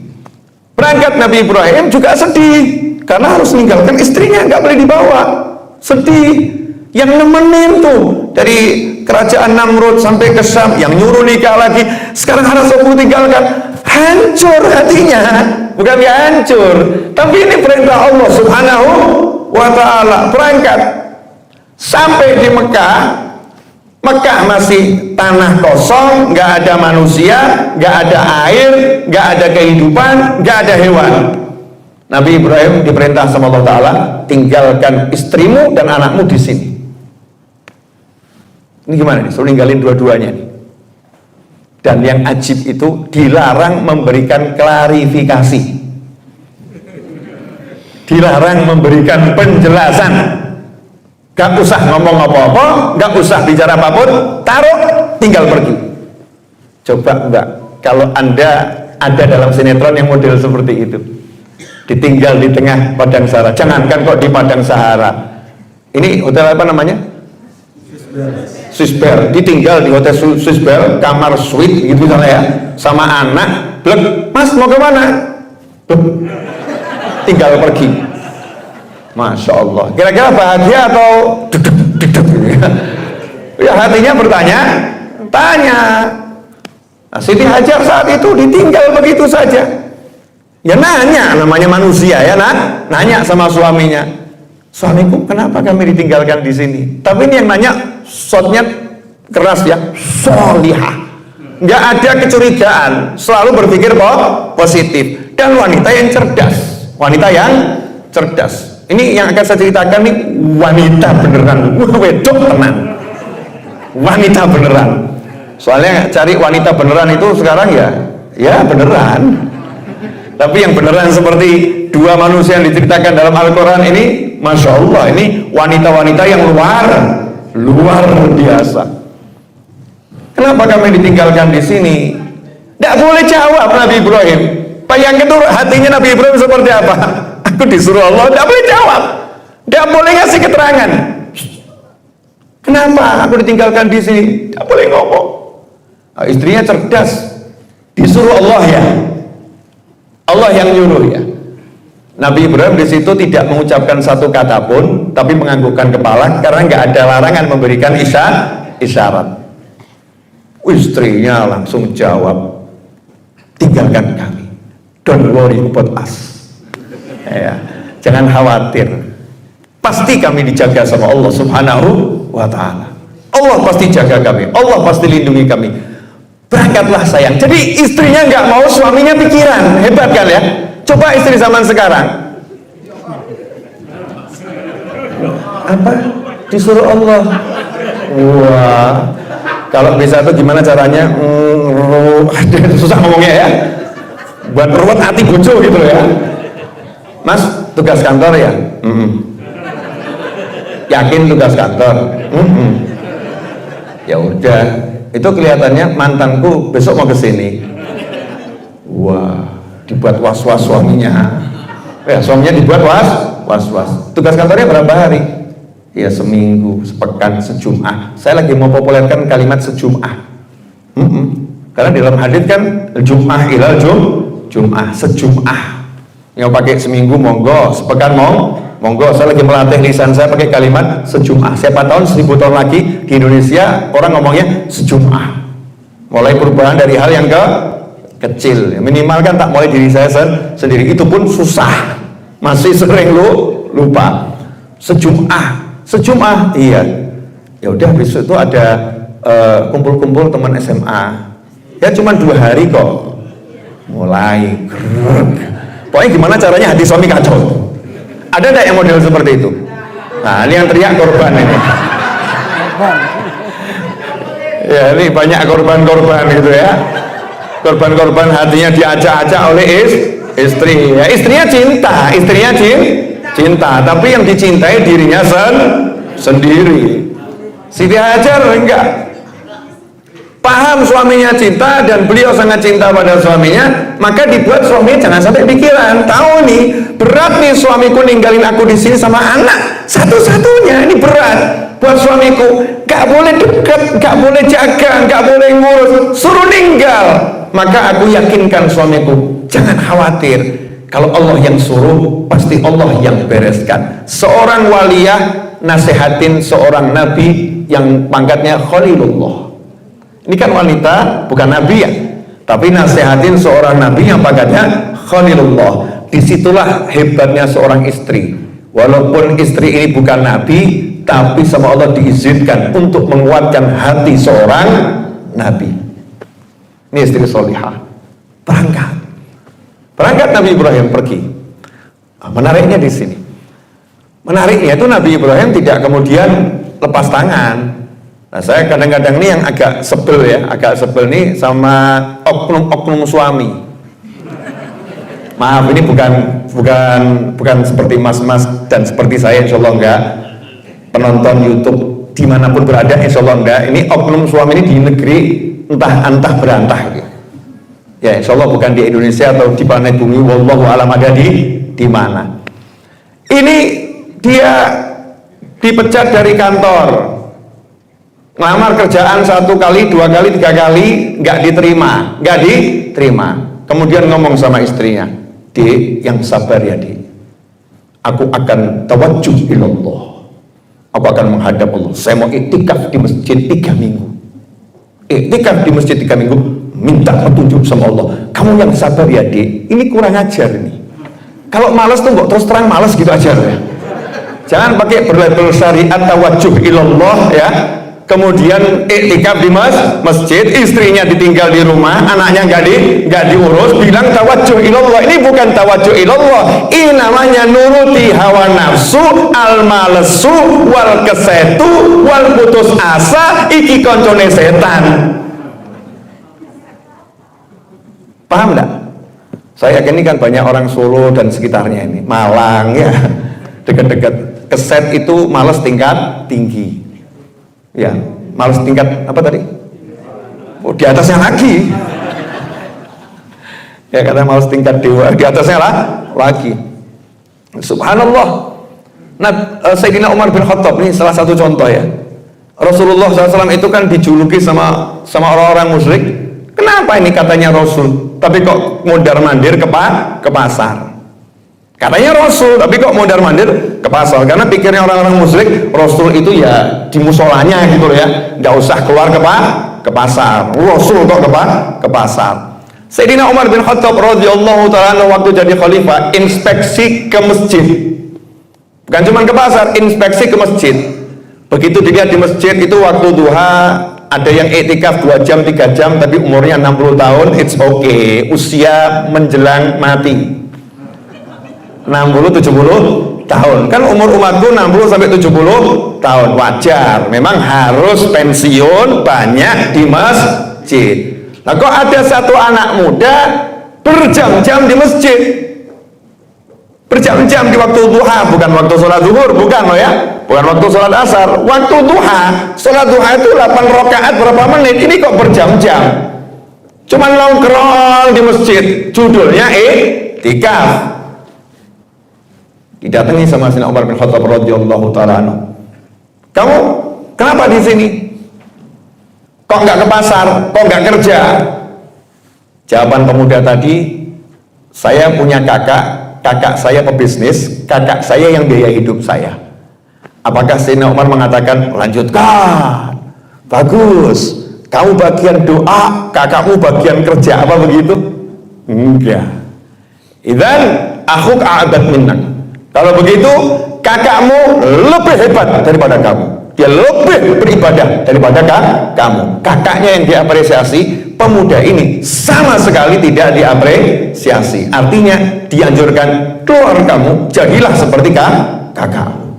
Berangkat Nabi Ibrahim juga sedih karena harus meninggalkan istrinya, nggak boleh dibawa. Sedih. Yang nemenin tuh dari kerajaan Namrud sampai ke Syam, yang nyuruh nikah lagi, sekarang harus aku tinggalkan. Hancur hatinya. Bukan nggak hancur, tapi ini perintah Allah Subhanahu wa Ta'ala. Berangkat sampai di Mekah. Mekah masih tanah kosong, nggak ada manusia, nggak ada air, nggak ada kehidupan, nggak ada hewan. Nabi Ibrahim diperintah sama Allah Ta'ala, tinggalkan istrimu dan anakmu di sini. Ini gimana nih? Suruh ninggalin dua-duanya nih. Dan yang ajib itu dilarang memberikan klarifikasi, dilarang memberikan penjelasan. Gak usah ngomong apa-apa, gak usah bicara apapun, taruh, tinggal pergi. Coba Mbak, kalau Anda ada dalam sinetron yang model seperti itu, ditinggal di tengah padang Sahara, jangankan kok di padang Sahara, ini hotel apa namanya? Swissbell, ditinggal di hotel Swissbell, kamar suite gitu misalnya ya, sama anak, blek, Mas mau kemana? Blek, tinggal pergi. Masya Allah, kira-kira bahagia atau dedek ya, hatinya bertanya tanya. Nah, Siti Hajar saat itu ditinggal begitu saja. Ya nanya, namanya manusia ya, nanya sama suaminya, suamiku kenapa kami ditinggalkan di sini? Tapi ini yang nanya shotnya keras ya, solihah, nggak ada kecurigaan, selalu berpikir positif, dan wanita yang cerdas. Ini yang akan saya ceritakan nih wanita beneran, wedok tenan, wanita beneran. Soalnya cari wanita beneran itu sekarang ya beneran. Tapi yang beneran seperti dua manusia yang diceritakan dalam Al-Quran ini, Masya Allah, ini wanita-wanita yang luar biasa. Kenapa kami ditinggalkan di sini? Tidak boleh jawab Nabi Ibrahim. Bayangkan tuh hatinya Nabi Ibrahim seperti apa? Aku disuruh Allah, tidak boleh jawab, tidak boleh ngasih keterangan. Kenapa aku ditinggalkan di sini? Tidak boleh ngomong. Nah, istrinya cerdas, disuruh Allah ya, Allah yang nyuruh ya. Nabi Ibrahim di situ tidak mengucapkan satu kata pun, tapi menganggukkan kepala karena nggak ada larangan memberikan isyarat. Istrinya langsung jawab, tinggalkan kami, don't worry about us. Ya, jangan khawatir, pasti kami dijaga sama Allah Subhanahu wa Ta'ala. Allah pasti jaga kami, Allah pasti lindungi kami. Berangkatlah sayang. Jadi istrinya nggak mau, suaminya pikiran. Hebat kan ya? Coba istri zaman sekarang, apa? Disuruh Allah. Wah, kalau bisa tuh gimana caranya? Susah ngomongnya ya, buat ruwet hati bojo gitu ya. Mas, tugas kantor ya? Yakin tugas kantor? Ya udah, itu kelihatannya mantanku besok mau kesini. Wah, dibuat was-was suaminya. Ya, suaminya dibuat was-was. Tugas kantornya berapa hari? Ya seminggu, sepekan, sejum'ah. Saya lagi mau populerkan kalimat sejum'ah. Karena di dalam hadits kan Jum'ah ilal Jum'ah, sejum'ah. Yang pakai seminggu monggo, sepekan monggo. Saya lagi melatih lisan saya pakai kalimat sejum'ah. Siapa tahun 1000 tahun lagi di Indonesia orang ngomongnya sejum'ah. Mulai perubahan dari hal yang kecil. Minimal kan tak mulai diri saya sendiri. Itu pun susah. Masih sering lupa. Sejum'ah, iya. Ya udah besok itu ada kumpul-kumpul teman SMA. Ya cuma 2 hari kok. Mulai grrrk. Pokoknya gimana caranya hati suami kacau. Ada enggak yang model seperti itu? Nah, ini yang teriak korban ini. Ya, ini banyak korban-korban gitu ya. Korban-korban hatinya diacak-acak oleh istri. Ya, istrinya cinta, tapi yang dicintai dirinya sendiri. Siti Hajar enggak. Paham suaminya cinta dan beliau sangat cinta pada suaminya, maka dibuat suaminya jangan sampai pikiran, tahu nih berat nih suamiku ninggalin aku di sini sama anak satu-satunya, ini berat buat suamiku, gak boleh dekat, gak boleh jaga, gak boleh ngurus, suruh ninggal. Maka aku yakinkan suamiku, jangan khawatir, kalau Allah yang suruh pasti Allah yang bereskan. Seorang waliyah nasihatin seorang nabi yang pangkatnya Khalilullah. Ini kan wanita, bukan nabi ya, tapi nasihatin seorang nabi yang pangkatnya Khalilullah. Disitulah hebatnya seorang istri. Walaupun istri ini bukan nabi, tapi sama Allah diizinkan untuk menguatkan hati seorang nabi. Ini istri solihah. Berangkat Nabi Ibrahim pergi. Menariknya di sini. Menariknya itu Nabi Ibrahim tidak kemudian lepas tangan. Nah, saya kadang-kadang ini yang agak sebel nih sama oknum suami. Maaf, ini bukan seperti mas-mas dan seperti saya, insya Allah enggak. Penonton YouTube dimanapun berada, insya Allah enggak. Ini oknum suami ini di negeri entah berantah gitu. Ya, insya Allah bukan di Indonesia atau di planet bumi. Wallahu alam ada di mana. Ini dia dipecat dari kantor. Ngelamar kerjaan 1 kali, 2 kali, 3 kali nggak diterima. Kemudian ngomong sama istrinya, "Dik, yang sabar ya, Dik. Aku akan tawajjuh ilallah. Aku akan menghadap Allah. Saya mau iktikaf di masjid 3 minggu. Iktikaf di masjid 3 minggu, minta petunjuk sama Allah. Kamu yang sabar ya, Dik. Ini kurang ajar ini. Kalau malas tuh nggak terus terang malas gitu aja ya. Jangan pakai berlabel syariat tawajjuh ilallah ya. Kemudian iktikaf di masjid, istrinya ditinggal di rumah, anaknya nggak diurus, bilang tawajjuh ilallah. Ini bukan tawajjuh ilallah, ini namanya nuruti hawa nafsu, al malesu, wal kesetu, wal putus asa, iki koncone setan. Paham enggak? Saya yakin ini kan banyak orang Solo dan sekitarnya ini, Malang ya, dekat-dekat. Keset itu males tingkat tinggi. Ya, males tingkat apa tadi? Oh, di atasnya lagi. Ya, kata males tingkat dewa, di atasnya lagi. Subhanallah. Nah, Sayyidina Umar bin Khattab ini salah satu contoh ya. Rasulullah SAW itu kan dijuluki sama orang-orang musyrik. Kenapa ini katanya Rasul, tapi kok mondar-mandir ke pasar? Katanya Rasul, tapi kok mondar-mandir ke pasar? Karena pikirnya orang-orang musyrik, Rasul itu ya di musolanya gitu ya, nggak usah keluar ke pasar. Rasul kok ke pasar. Sayyidina Umar bin Khattab radhiyallahu ta'ala waktu jadi khalifah, inspeksi ke masjid. Bukan cuma ke pasar, inspeksi ke masjid. Begitu dilihat di masjid itu waktu duha, ada yang iktikaf 2 jam, 3 jam, tapi umurnya 60 tahun, it's okay. Usia menjelang mati. 60-70 tahun. Kan umur umatku 60 sampai 70 tahun. Wajar. Memang harus pensiun banyak di masjid. Nah, kok ada satu anak muda berjam-jam di masjid? berjam-jam di waktu duha, bukan waktu sholat zuhur, bukan loh ya, bukan waktu sholat asar, waktu duha. Sholat duha itu 8 rakaat berapa menit, ini kok berjam-jam. Cuman nongkrong di masjid, judulnya i'tikaf. Didatangi sama Sayyidina Umar bin Khattab radhiyallahu ta'ala anhu. Kamu kenapa di sini? Kok nggak ke pasar? Kok nggak kerja? Jawaban pemuda tadi, saya punya kakak saya pebisnis, kakak saya yang biaya hidup saya. Apakah Sayyidina Umar mengatakan, lanjutkan, bagus, kamu bagian doa, kakakmu bagian kerja, apa begitu? Enggak. Idzan akhuk a'dad minnak. Kalau begitu, kakakmu lebih hebat daripada kamu. Dia lebih beribadah daripada kamu. Kakaknya yang diapresiasi, pemuda ini sama sekali tidak diapresiasi. Artinya dianjurkan, keluar kamu, jadilah seperti kakakmu.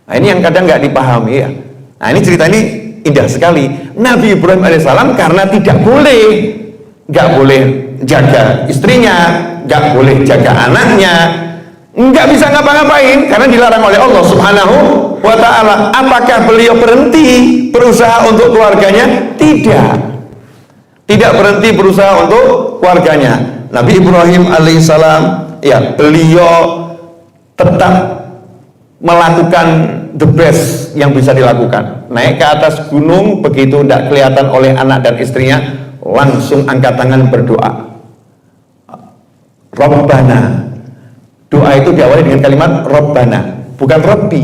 Nah, ini yang kadang nggak dipahami ya. Nah, ini cerita ini indah sekali. Nabi Ibrahim alaihissalam karena nggak boleh jaga istrinya, nggak boleh jaga anaknya, nggak bisa ngapa-ngapain karena dilarang oleh Allah Subhanahu wa ta'ala. Apakah beliau berhenti berusaha untuk keluarganya? Tidak berhenti berusaha untuk keluarganya. Nabi Ibrahim alaihissalam, ya, beliau tetap melakukan the best yang bisa dilakukan. Naik ke atas gunung, begitu tidak kelihatan oleh anak dan istrinya, langsung angkat tangan berdoa. Rabbana. Doa itu diawali dengan kalimat Rabbana, bukan Rabbi,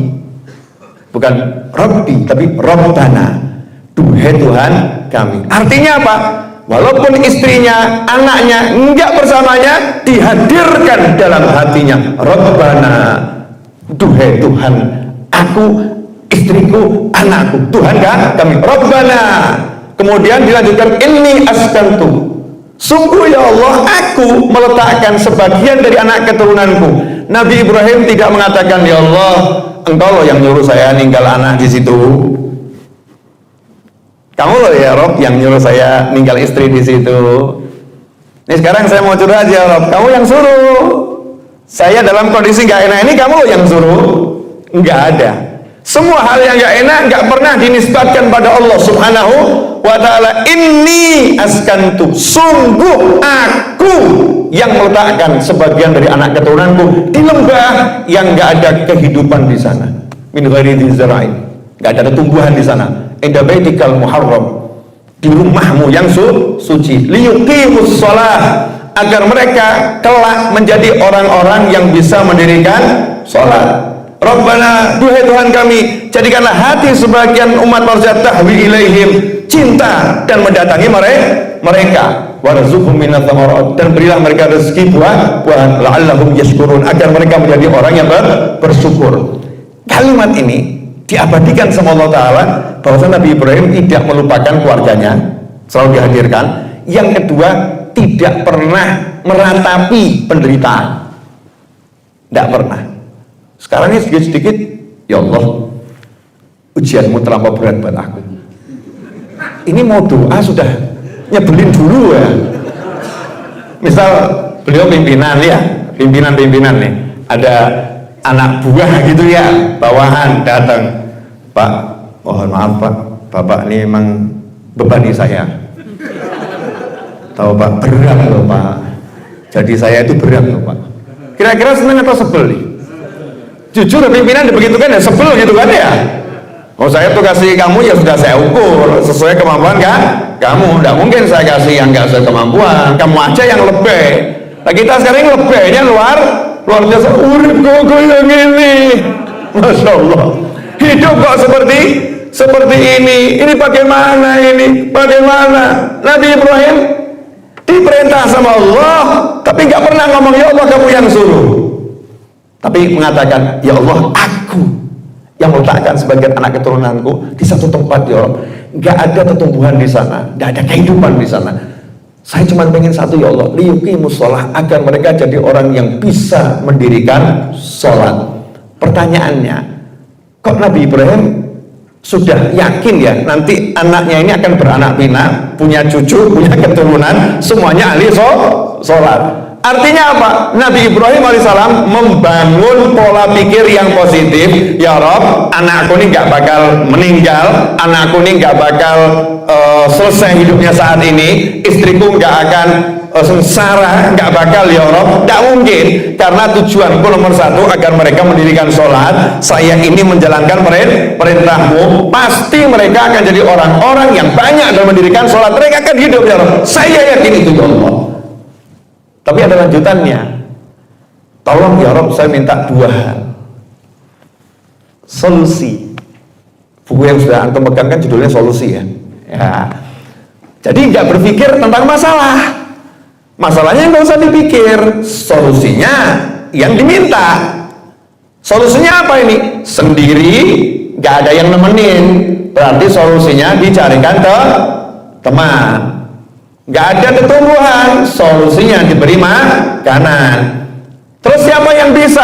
bukan Rabbi, tapi Rabbana. Duhai Tuhan kami. Artinya apa? Walaupun istrinya, anaknya enggak bersamanya, dihadirkan dalam hatinya Rabbana. Duhai Tuhan, aku, istriku, anakku, Tuhan kami, Rabbana. Kemudian dilanjutkan, inni askantu. Sungguh ya Allah, aku meletakkan sebagian dari anak keturunanku. Nabi Ibrahim tidak mengatakan, ya Allah, engkau loh yang nyuruh saya ninggal anak di situ. Kamu loh ya Rob yang nyuruh saya ninggal istri di situ. Ini sekarang saya mau curhat ya Rob, kamu yang suruh. Saya dalam kondisi nggak enak ini, kamu loh yang suruh. Nggak ada. Semua hal yang nggak enak nggak pernah dinisbatkan pada Allah Subhanahu wa ta'ala. Inni askantu, sungguh aku yang meletakkan sebagian dari anak keturunanku di lembah yang nggak ada kehidupan di sana. Min ghairi dzara'in, nggak ada tumbuhan di sana. Inda baitikal muharram, di rumahmu yang suci. Liyuqimus shalah, agar mereka kelak menjadi orang-orang yang bisa mendirikan sholat. Rabbana, duhai Tuhan kami, jadikanlah hati sebagian umat manusia tahwi ilaihim, cinta dan mendatangi mereka. Warzuqhum minats tsamarat, dan berilah mereka rezeki buah-buahan, la'allahum yashkurun, agar mereka menjadi orang yang bersyukur. Kalimat ini diabadikan sama Allah Ta'ala, bahwa Nabi Ibrahim tidak melupakan keluarganya, selalu dihadirkan. Yang kedua, tidak pernah meratapi penderitaan, tidak pernah. Sekarang ini sedikit-sedikit, ya Allah, ujianmu terlampau berat buat aku. Ini mau doa sudah nyebelin dulu ya. Misal beliau pimpinan ya, pimpinan nih, ada anak buah gitu ya, bawahan datang, Pak, mohon maaf Pak, Bapak ini memang bebani saya. Tahu Pak, berat loh Pak. Jadi saya itu berat loh Pak. Kira-kira senang atau sebel nih? Jujur pimpinan begitu kan ya, sebel gitu kan ya. Oh saya tuh kasih kamu ya sudah saya ukur sesuai kemampuan kamu. Tidak mungkin saya kasih yang nggak sesuai kemampuan. Kamu aja yang lebih. Nah kita sekarang lebihnya luar biasa. Urip kok yang ini, masya Allah. Hidup kok seperti ini. Ini bagaimana ini? Bagaimana? Nabi Ibrahim diperintah sama Allah, tapi nggak pernah ngomong ya Allah kamu yang suruh. Tapi mengatakan, ya Allah, aku yang meletakkan sebagian anak keturunanku di satu tempat ya Allah. Nggak ada pertumbuhan di sana, nggak ada kehidupan di sana. Saya cuma pengen satu ya Allah, liyuqimus shalah, agar mereka jadi orang yang bisa mendirikan sholat. Pertanyaannya, kok Nabi Ibrahim sudah yakin ya nanti anaknya ini akan beranak pinak, punya cucu, punya keturunan, semuanya ahli sholat. Artinya apa? Nabi Ibrahim alaihissalam membangun pola pikir yang positif. Ya Rob, anakku ini nggak bakal meninggal, anakku ini nggak bakal selesai hidupnya saat ini, istriku nggak akan sengsara, nggak bakal ya Rob, nggak mungkin, karena tujuanku nomor satu agar mereka mendirikan sholat. Saya ini menjalankan perintahmu, pasti mereka akan jadi orang-orang yang banyak dalam mendirikan sholat, mereka akan hidup ya Rob, saya yakin itu ya Allah. Tapi ada lanjutannya. Tolong ya Rob, saya minta 2 hal. Solusi. Buku yang sudah antum pegang kan judulnya solusi ya. Jadi nggak berpikir tentang masalah. Masalahnya nggak usah dipikir. Solusinya yang diminta. Solusinya apa ini? Sendiri, nggak ada yang nemenin. Berarti solusinya dicarikan ke teman. Nggak ada ketumbuhan, solusinya diberi makanan. Terus siapa yang bisa?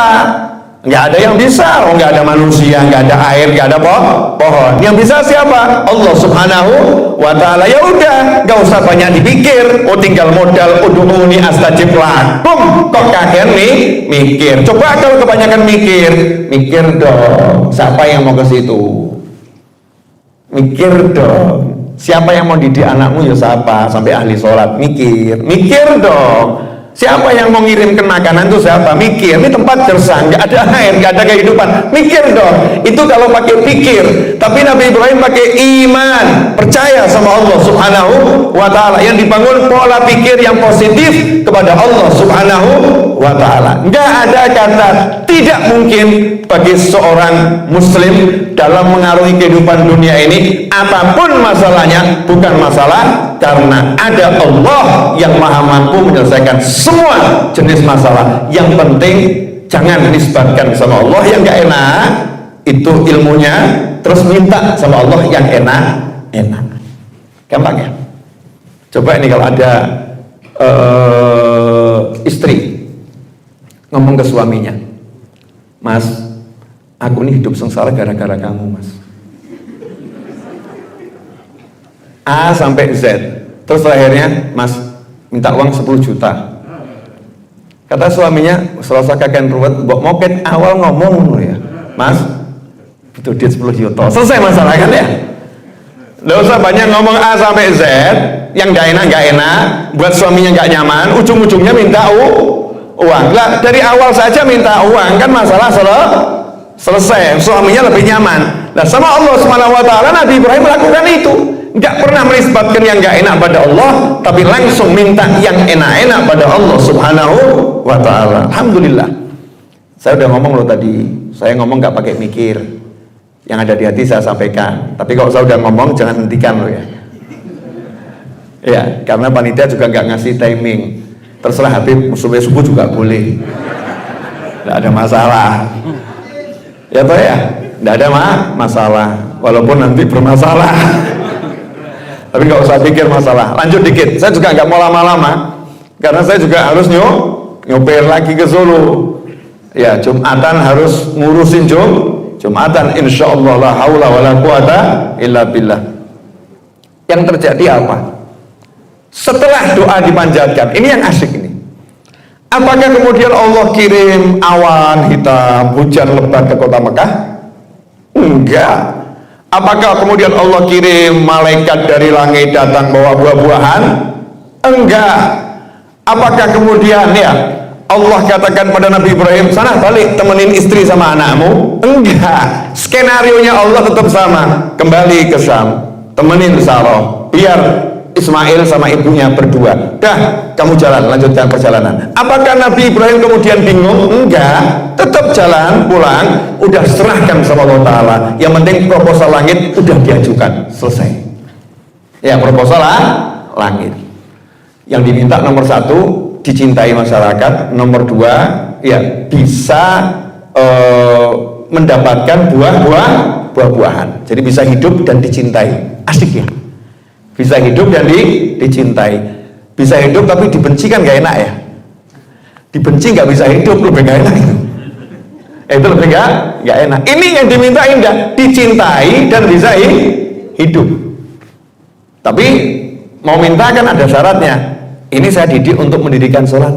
Nggak ada yang bisa. Oh, nggak ada manusia, nggak ada air, nggak ada pohon. Yang bisa siapa? Allah Subhanahu wa Ta'ala. Ya udah, nggak usah banyak dipikir. Oh, tinggal modal ud'uni astajib lakum. Kok kakek nih mikir? Coba kalau kebanyakan mikir dong. Siapa yang mau ke situ? Mikir dong. Siapa yang mau didik anakmu ya siapa? Sampai ahli sholat, mikir dong. Siapa yang mau ngirimkan makanan itu siapa? Mikir. Ini tempat gersang, nggak ada air, nggak ada kehidupan. Mikir dong. Itu kalau pakai pikir. Tapi Nabi Ibrahim pakai iman, percaya sama Allah Subhanahu wa Ta'ala, yang dibangun pola pikir yang positif kepada Allah Subhanahu wa Ta'ala. Nggak ada kata tidak mungkin bagi seorang muslim dalam mengarungi kehidupan dunia ini, apapun masalahnya, bukan masalah, karena ada Allah yang maha mampu menyelesaikan semua jenis masalah. Yang penting jangan nisbatkan sama Allah yang gak enak, itu ilmunya, terus minta sama Allah yang enak. Gampang ya? Coba ini kalau ada istri ngomong ke suaminya, Mas, aku ini hidup sengsara gara-gara kamu, Mas. A sampai Z. Terus terakhirnya, Mas, minta uang 10 juta. Kata suaminya, selasa kakek ruwet, mau kan awal ngomong ya, Mas, butuh duit 10 juta. Selesai masalah kan ya? Nggak usah banyak ngomong A sampai Z, yang gak enak, buat suaminya gak nyaman, ujung-ujungnya minta uang. Lah, dari awal saja minta uang, kan masalah selesai, suaminya lebih nyaman. Nah, sama Allah Subhanahu wa Ta'ala, Nabi Ibrahim melakukan itu. Nggak pernah menisbatkan yang nggak enak pada Allah, tapi langsung minta yang enak-enak pada Allah Subhanahu wa Ta'ala. Alhamdulillah. Saya udah ngomong loh tadi, saya ngomong nggak pakai mikir, yang ada di hati saya sampaikan. Tapi kalau saya udah ngomong jangan hentikan loh ya. Ya, karena panitia juga nggak ngasih timing. Terserah Habib, subuh juga boleh, nggak ada masalah. Ya toh ya, nggak ada masalah, walaupun nanti bermasalah. Tapi nggak usah pikir masalah. Lanjut dikit, saya juga nggak mau lama-lama, karena saya juga harus nyopir lagi ke Solo. Ya, Jumatan harus ngurusin Jumatan. Insya Allah la haula wala quwata illa billah. Yang terjadi apa? Setelah doa dipanjatkan, ini yang asik ini. Apakah kemudian Allah kirim awan hitam, hujan lebat ke kota Mekah? Enggak. Apakah kemudian Allah kirim malaikat dari langit datang bawa buah-buahan? Enggak. Apakah kemudian ya Allah katakan pada Nabi Ibrahim, sana balik temenin istri sama anakmu? Enggak. Skenarionya Allah tetap sama, kembali ke Syam, temenin Sarah, biar Ismail sama ibunya berdua. Dah, kamu jalan, lanjutkan perjalanan. Apakah Nabi Ibrahim kemudian bingung? Enggak, tetap jalan, pulang, udah serahkan sama Allah Ta'ala. Yang penting proposal langit udah diajukan, selesai. Ya, proposal langit. Yang diminta nomor 1, dicintai masyarakat. Nomor 2, ya bisa mendapatkan buah-buahan. Jadi bisa hidup dan dicintai. Asik ya? Bisa hidup dan dicintai. Bisa hidup tapi dibenci kan gak enak ya. Dibenci gak bisa hidup, lebih gak enak itu. Itu lebih gak enak. Ini yang diminta indah, dicintai dan bisa hidup. Tapi mau minta kan ada syaratnya. Ini saya didik untuk mendirikan sholat.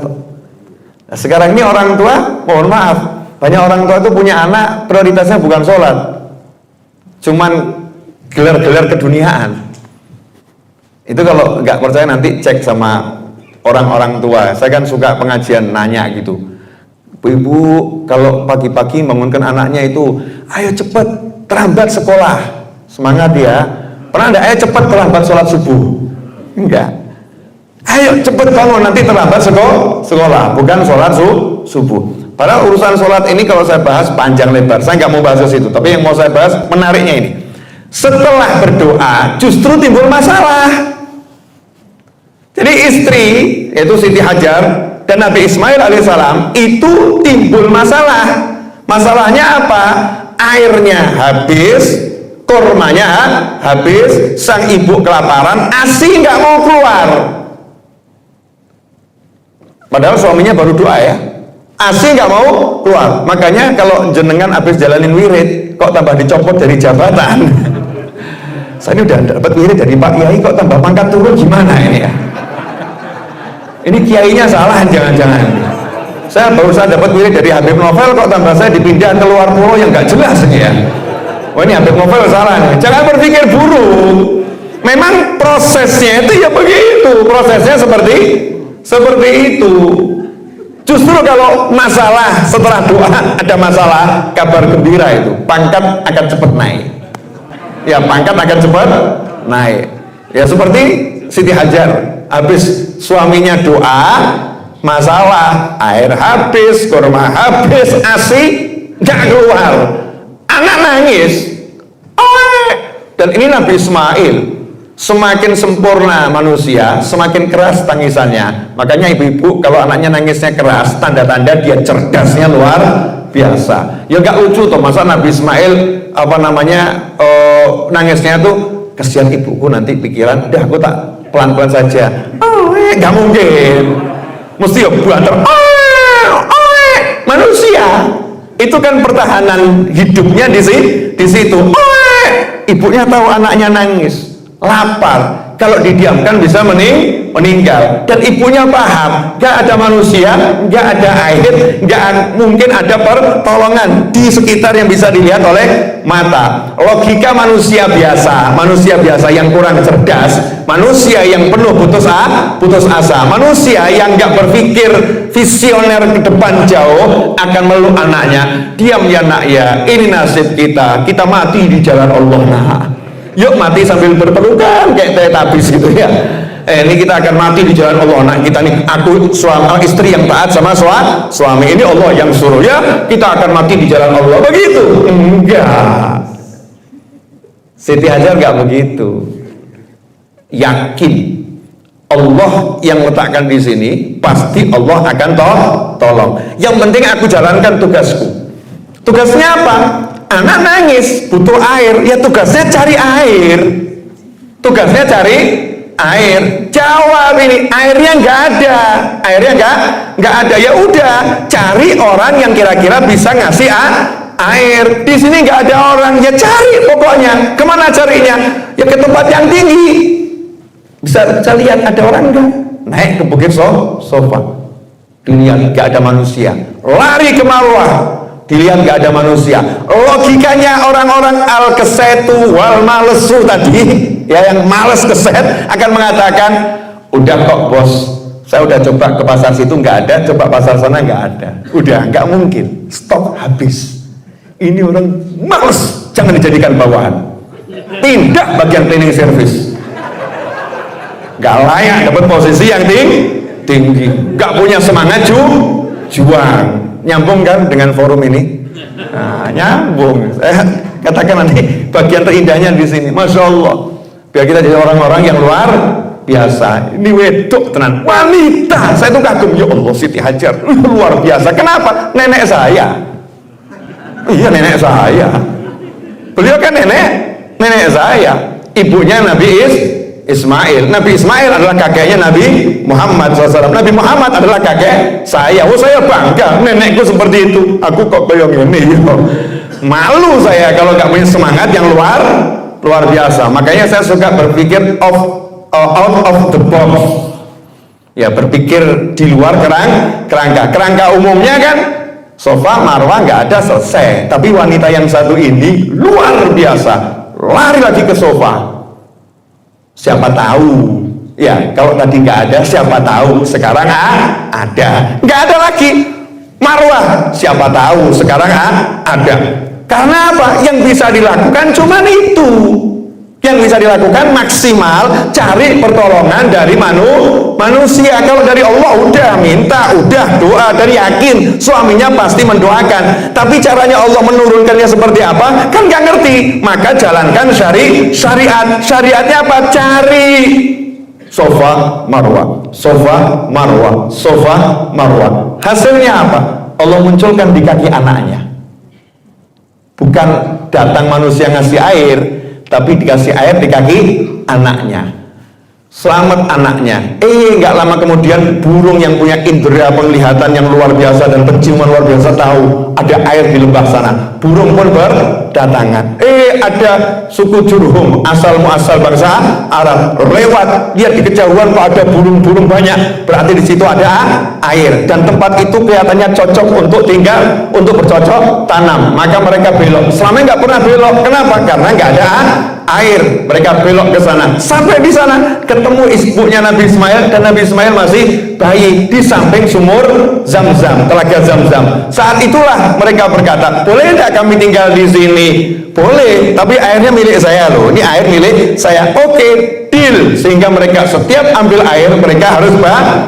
Sekarang ini orang tua, mohon maaf, banyak orang tua itu punya anak prioritasnya bukan sholat, cuman gelar-gelar keduniaan. Itu kalau nggak percaya nanti cek sama orang-orang tua. Saya kan suka pengajian nanya gitu, ibu kalau pagi-pagi bangunkan anaknya itu, ayo cepet terlambat sekolah, semangat ya. Pernah enggak ayo cepet terlambat sholat subuh? Enggak. Ayo cepet bangun nanti terlambat sekolah, bukan sholat subuh. Padahal urusan sholat ini kalau saya bahas panjang lebar, saya nggak mau bahas ke situ. Tapi yang mau saya bahas menariknya ini, setelah berdoa justru timbul masalah. Jadi istri yaitu Siti Hajar dan Nabi Ismail alaihissalam itu timbul masalah. Masalahnya apa? Airnya habis, kurmanya habis, sang ibu kelaparan, ASI nggak mau keluar. Padahal suaminya baru doa ya, ASI nggak mau keluar. Makanya kalau jenengan habis jalanin wirid, kok tambah dicopot dari jabatan? Saya ini udah dapat wirid dari Pak Kiai, kok tambah pangkat turun gimana ini ya? Ini kiainya salah jangan-jangan. Saya barusan dapat wirid dari Habib Novel, kok tambah saya dipindah ke luar pulau yang nggak jelas ini ya. Wah ini Habib Novel salah nih. Jangan berpikir buruk. Memang prosesnya itu ya begitu. Prosesnya seperti itu. Justru kalau masalah setelah doa ada masalah, kabar gembira itu pangkat akan cepat naik. Ya pangkat akan cepat naik. Ya seperti Siti Hajar, habis suaminya doa, masalah, air habis, kurma habis, ASI nggak keluar, anak nangis. Dan ini Nabi Ismail, semakin sempurna manusia, semakin keras tangisannya. Makanya ibu-ibu kalau anaknya nangisnya keras, tanda-tanda dia cerdasnya luar biasa. Ya nggak lucu toh, masa Nabi Ismail nangisnya tuh kasihan ibuku nanti pikiran, udah aku tak pelan-pelan saja. Nggak mungkin, mesti ya buanter. Manusia itu kan pertahanan hidupnya di situ. Ibunya tahu anaknya nangis, lapar, kalau didiamkan bisa meninggal. Dan ibunya paham, gak ada manusia, gak ada air, gak mungkin ada pertolongan di sekitar yang bisa dilihat oleh mata. Logika manusia biasa yang kurang cerdas, manusia yang penuh putus asa, manusia yang gak berpikir visioner ke depan jauh akan meluk anaknya. Diam ya nak ya, ini nasib kita mati di jalan Allah. Nah, yuk mati sambil berpelukan kayak Teletubbies gitu ya. Ini kita akan mati di jalan Allah. Nah kita nih, aku istri yang taat sama suami, ini Allah yang suruh ya, kita akan mati di jalan Allah. Begitu? Enggak. Siti Hajar enggak begitu. Yakin Allah yang letakkan di sini, pasti Allah akan tolong. Yang penting aku jalankan tugasku. Tugasnya apa? Anak nangis, butuh air, ya tugasnya cari air. Tugasnya cari air. Jawab ini, airnya nggak ada. Airnya nggak ada. Ya udah, cari orang yang kira-kira bisa ngasih air. Di sini nggak ada orang, ya cari pokoknya. Kemana carinya? Ya ke tempat yang tinggi. Bisa lihat ada orang nggak? Naik ke bukit sofa. Dilihat nggak ada manusia. Lari ke Marwah. Dilihat nggak ada manusia. Logikanya orang-orang al-kesetu wal malesu tadi, ya yang males keset akan mengatakan, udah kok bos, saya udah coba ke pasar situ nggak ada, coba pasar sana nggak ada, udah nggak mungkin, stok habis. Ini orang males, jangan dijadikan bawahan. Pindah bagian cleaning service. Nggak layak dapat posisi yang tinggi, nggak punya semangat juang. Nyambung kan dengan forum ini? Nah, nyambung. Saya katakan nanti bagian terindahnya di sini. Masya Allah. Biar kita jadi orang-orang yang luar biasa. Ini wedok tenan, wanita. Saya tuh kagum, ya Allah, Siti Hajar luar biasa. Kenapa? Nenek saya. Iya nenek saya. Beliau kan nenek saya. Ibunya Nabi Ismail. Nabi Ismail adalah kakeknya Nabi Muhammad SAW. Nabi Muhammad adalah kakek saya. Oh saya bangga, nenekku seperti itu. Aku kok kayak gini. Malu saya kalau nggak punya semangat yang luar biasa. Makanya saya suka berpikir out of the box. Ya berpikir di luar kerangka umumnya kan Safa Marwah nggak ada, selesai. Tapi wanita yang satu ini luar biasa, lari lagi ke Safa. Siapa tahu ya, kalau tadi nggak ada, siapa tahu sekarang ada. Nggak ada lagi Marwah, siapa tahu sekarang ada. Karena apa? Yang bisa dilakukan cuman itu. Yang bisa dilakukan maksimal cari pertolongan dari manusia. Kalau dari Allah udah minta, udah doa, dan yakin suaminya pasti mendoakan. Tapi caranya Allah menurunkannya seperti apa kan nggak ngerti. Maka jalankan syariat. Syariatnya apa? Cari Safa Marwah, Safa Marwah, Safa Marwah. Hasilnya apa? Allah munculkan di kaki anaknya. Bukan datang manusia ngasih air, tapi dikasih air di kaki anaknya. Selamat anaknya. Nggak lama kemudian burung yang punya indera penglihatan yang luar biasa dan penciuman luar biasa tahu ada air di lembah sana. Burung pun berdatangan. Ada suku Jurhum, asal muasal bangsa Arab, lewat, lihat di kejauhan kok ada burung-burung banyak, berarti di situ ada air dan tempat itu kelihatannya cocok untuk tinggal, untuk bercocok tanam. Maka mereka belok. Selama nggak pernah belok. Kenapa? Karena nggak ada air. Mereka belok ke sana. Sampai di sana ketemu ibunya Nabi Ismail, dan Nabi Ismail masih bayi di samping sumur Zam-Zam, telaga Zam-Zam. Saat itulah mereka berkata, boleh tidak kami tinggal di sini? Boleh, tapi airnya milik saya loh. Ini air milik saya. Oke, deal. Sehingga mereka setiap ambil air mereka harus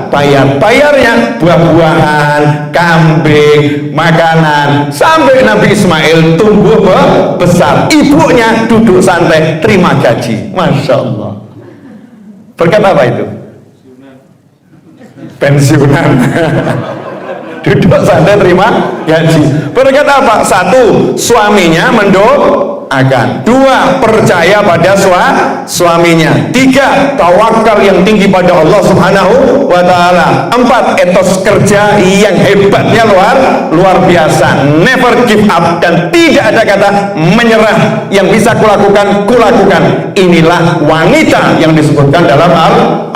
bayar. Bayarnya buah-buahan, kambing, makanan, sampai Nabi Ismail tumbuh besar. Ibunya duduk santai terima gaji. Masya Allah. Berkat apa itu? Pensiunan. Duduk santai terima gaji. Berkat apa? Satu, suaminya mendoakan. Dua, percaya pada suaminya. Tiga, tawakal yang tinggi pada Allah Subhanahu wa Ta'ala. Empat, etos kerja yang hebatnya luar biasa. Never give up, dan tidak ada kata menyerah. Yang bisa kulakukan. Inilah wanita yang disebutkan dalam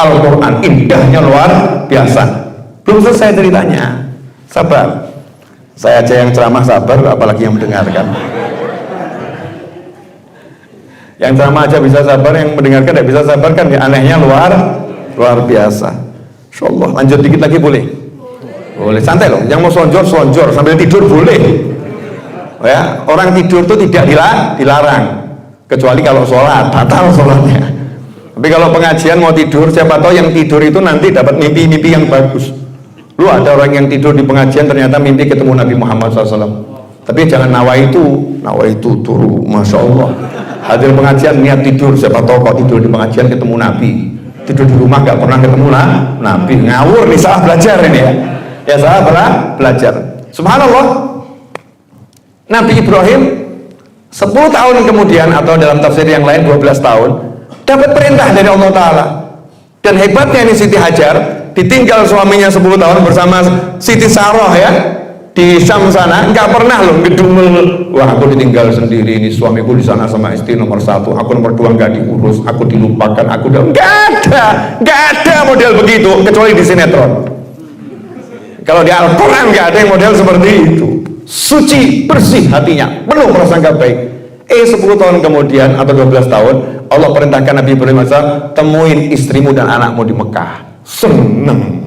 Al-Quran. Indahnya luar biasa. Belum selesai ceritanya. Sabar, saya aja yang ceramah sabar, apalagi yang mendengarkan. Yang ceramah aja bisa sabar, yang mendengarkan tidak bisa sabar kan? Anehnya luar biasa. Insyaallah lanjut dikit lagi boleh? Boleh, santai loh. Yang mau sonjor sambil tidur boleh. Ya, orang tidur itu tidak dilarang, kecuali kalau sholat, batal sholatnya. Tapi kalau pengajian mau tidur, siapa tahu yang tidur itu nanti dapat mimpi-mimpi yang bagus. Lu ada orang yang tidur di pengajian ternyata mimpi ketemu Nabi Muhammad SAW. Tapi jangan nawaitu turu, Masya Allah. Hadir pengajian niat tidur, siapa tahu kok tidur di pengajian ketemu Nabi. Tidur di rumah gak pernah ketemu Nabi. Ngawur nih, salah belajar ini ya. Ya salah belajar. Subhanallah. Nabi Ibrahim 10 tahun kemudian, atau dalam tafsir yang lain 12 tahun, dapat perintah dari Allah Ta'ala. Dan hebatnya ini Siti Hajar ditinggal suaminya 10 tahun bersama Siti Sarah ya di Syam sana, nggak pernah loh ngedumel, wah aku ditinggal sendiri, ini suamiku di sana sama istri nomor 1, aku nomor 2 nggak diurus, aku dilupakan, aku udah nggak ada model begitu kecuali di sinetron. Kalau di Al-Quran nggak ada yang model seperti itu. Suci, bersih hatinya, penuh prasangka baik. 10 tahun kemudian atau 12 tahun Allah perintahkan Nabi Ibrahim AS, temuin istrimu dan anakmu di Mekah. Senang.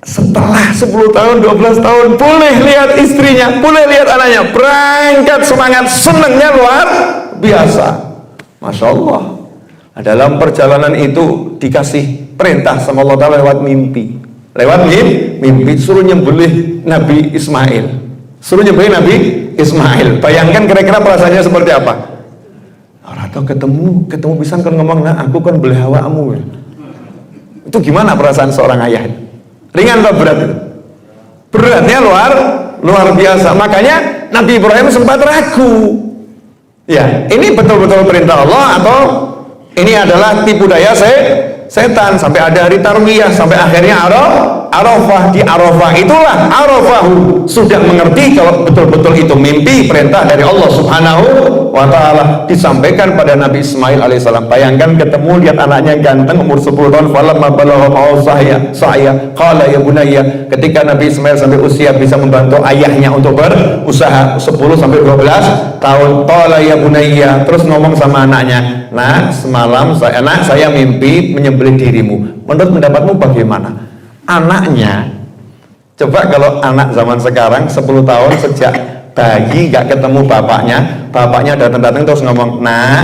Setelah 10 tahun 12 tahun boleh lihat istrinya, boleh lihat anaknya, berangkat semangat, senangnya luar biasa. Masya Allah. Dalam perjalanan itu dikasih perintah sama Allah Ta'ala lewat mimpi. Suruh nyembelih Nabi Ismail. Bayangkan kira-kira perasaannya seperti apa? Orang tahu ketemu bisa kan ngomong, nah aku kan beli hawamu ya. Itu gimana perasaan seorang ayah? Ringan atau berat itu? Beratnya luar biasa. Makanya Nabi Ibrahim sempat ragu. Ya, ini betul-betul perintah Allah atau ini adalah tipu daya setan? Sampai ada hari tarwiyah, sampai akhirnya Arafah, di Arafah itulah Arafahu, sudah mengerti kalau betul-betul itu mimpi perintah dari Allah Subhanahu wa ta'ala, disampaikan pada Nabi Ismail alaihissalam. Bayangkan ketemu, lihat anaknya ganteng umur 10 tahun, falamma balagha ma'ahu sa'ya qala ya bunayya, ketika Nabi Ismail sampai usia bisa membantu ayahnya untuk berusaha 10 sampai 12 tahun, qala ya bunayya, terus ngomong sama anaknya, nah semalam saya mimpi menyembelih dirimu, menurut pendapatmu bagaimana? Anaknya, coba kalau anak zaman sekarang 10 tahun sejak bayi gak ketemu bapaknya datang-datang terus ngomong, nah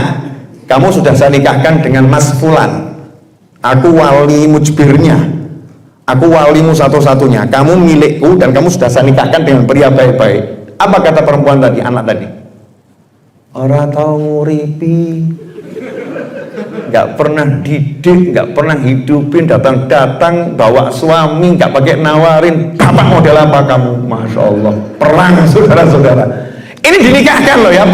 kamu sudah saya nikahkan dengan Mas Fulan, aku wali mujbirnya, aku walimu satu-satunya, kamu milikku dan kamu sudah saya nikahkan dengan pria baik-baik. Apa kata perempuan tadi, anak tadi? Ora tau nguripi, gak pernah didik, gak pernah hidupin, datang-datang bawa suami, gak pakai nawarin, bapak model apa kamu? Masya Allah, perang saudara-saudara. Ini dinikahkan loh ya,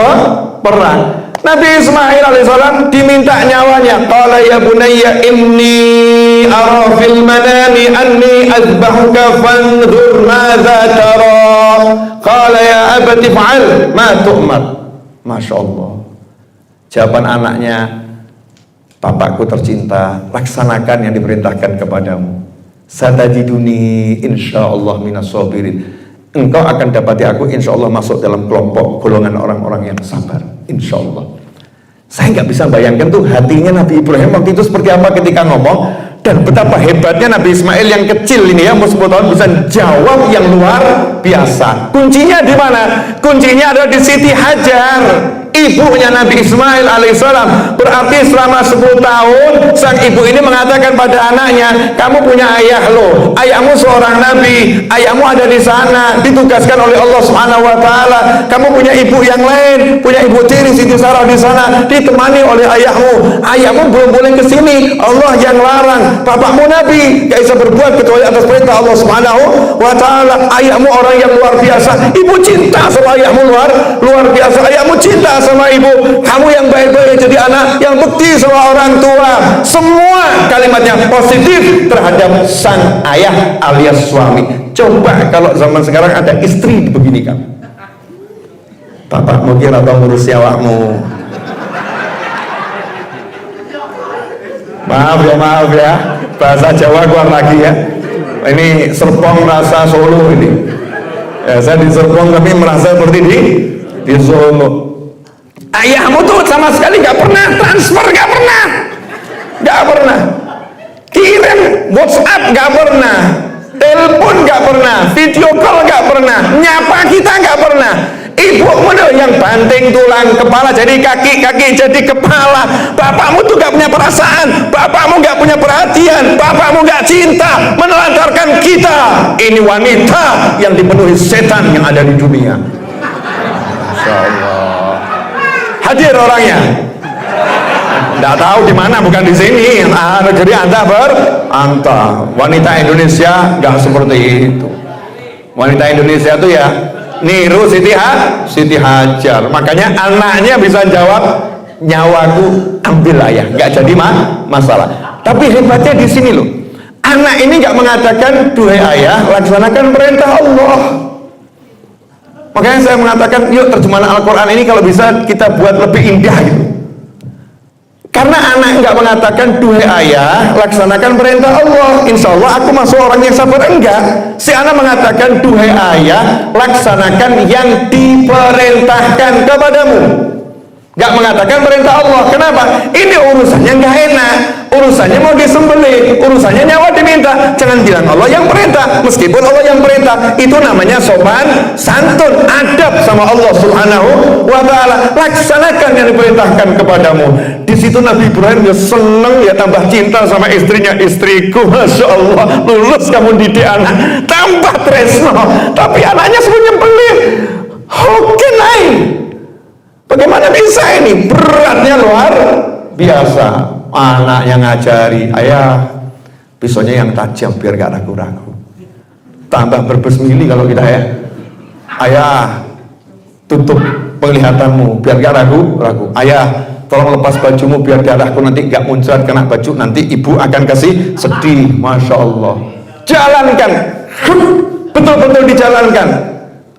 perang. Nabi Ismail alaihissalam diminta nyawanya. Qala ya bunayya inni ara fil manami anni azbahuka fanzur madza tara. Qala ya abati fa'al ma tu'mar. Masya Allah, jawaban anaknya, bapakku tercinta, laksanakan yang diperintahkan kepadamu. Satajiduni insyaallah minas sabirin. Engkau akan dapati aku insyaallah masuk dalam kelompok golongan orang-orang yang sabar, insyaallah. Saya nggak bisa bayangkan tuh hatinya Nabi Ibrahim waktu itu seperti apa ketika ngomong, dan betapa hebatnya Nabi Ismail yang kecil ini ya, umur 10 tahun bisa jawab yang luar biasa. Kuncinya di mana? Kuncinya ada di Siti Hajar, ibunya Nabi Ismail alaihissalam. Berarti selama 10 tahun sang ibu ini mengatakan pada anaknya, kamu punya ayah loh, ayahmu seorang nabi, ayahmu ada di sana, ditugaskan oleh Allah Subhanahu wa ta'ala. Kamu punya ibu yang lain, punya ibu tiri Siti Sarah di sana, ditemani oleh ayahmu. Ayahmu belum boleh ke sini, Allah yang larang. Bapakmu nabi, gak bisa berbuat kecuali atas perintah Allah Subhanahu wa ta'ala. Ayahmu orang yang luar biasa, ibu cinta sama ayahmu luar biasa. Ayahmu cinta sama ibu, kamu yang baik-baik jadi anak yang bekti sama orang tua. Semua kalimatnya positif terhadap sang ayah alias suami. Coba kalau zaman sekarang ada istri begini kan, bapakmu kira atau ngurus awakmu. Maaf ya, bahasa Jawa keluar lagi ya. Ini Serpong rasa Solo ini. Ya, saya di Serpong tapi merasa seperti di Solo. Ayahmu tuh sama sekali gak pernah transfer, gak pernah kirim WhatsApp, gak pernah telepon, gak pernah video call, gak pernah nyapa kita, gak pernah. Ibumu tuh yang banting tulang, kepala jadi kaki, kaki jadi kepala. Bapakmu tuh gak punya perasaan, bapakmu gak punya perhatian, bapakmu gak cinta, menelantarkan kita. Ini wanita yang dipenuhi setan yang ada di dunia. Masya Allah. Hadir orangnya. Nggak tahu di mana, bukan di sini. Negeri anta wanita Indonesia nggak seperti itu. Wanita Indonesia itu ya niru Siti Hajar. Makanya anaknya bisa jawab, nyawaku ambil ayah, nggak jadi masalah. Tapi hebatnya di sini loh, anak ini nggak mengatakan duhai ayah laksanakan perintah Allah. Makanya saya mengatakan yuk terjemahan Al-Quran ini kalau bisa kita buat lebih indah gitu. Karena anak nggak mengatakan duhai ayah laksanakan perintah Allah, insya Allah aku masuk orang yang sabar, enggak. Si anak mengatakan duhai ayah laksanakan yang diperintahkan kepadamu, nggak mengatakan perintah Allah. Kenapa? Ini urusannya nggak enak, urusannya mau disembelih, urusannya nyawa diminta. Jangan bilang Allah yang perintah, meskipun Allah yang perintah. Itu namanya sopan santun, adab sama Allah Subhanahu wa ta'ala. Laksanakan yang diperintahkan kepadamu. Di situ Nabi Ibrahim ya seneng, ya tambah cinta sama istrinya. Istriku, Masya Allah, lulus kamu didik anak, tambah tresno. Tapi anaknya semua nyembelih. Oke naik. Bagaimana bisa ini? Beratnya luar biasa. Anak yang ngajari, ayah pisaunya yang tajam biar gak ragu-ragu. Tambah berbesmili kalau kita ya. Ayah tutup penglihatanmu biar gak ragu-ragu. Ayah tolong lepas bajumu biar darahku nanti gak muncrat kena baju, nanti ibu akan kasih sedih. Masya Allah. jalankan, betul-betul dijalankan.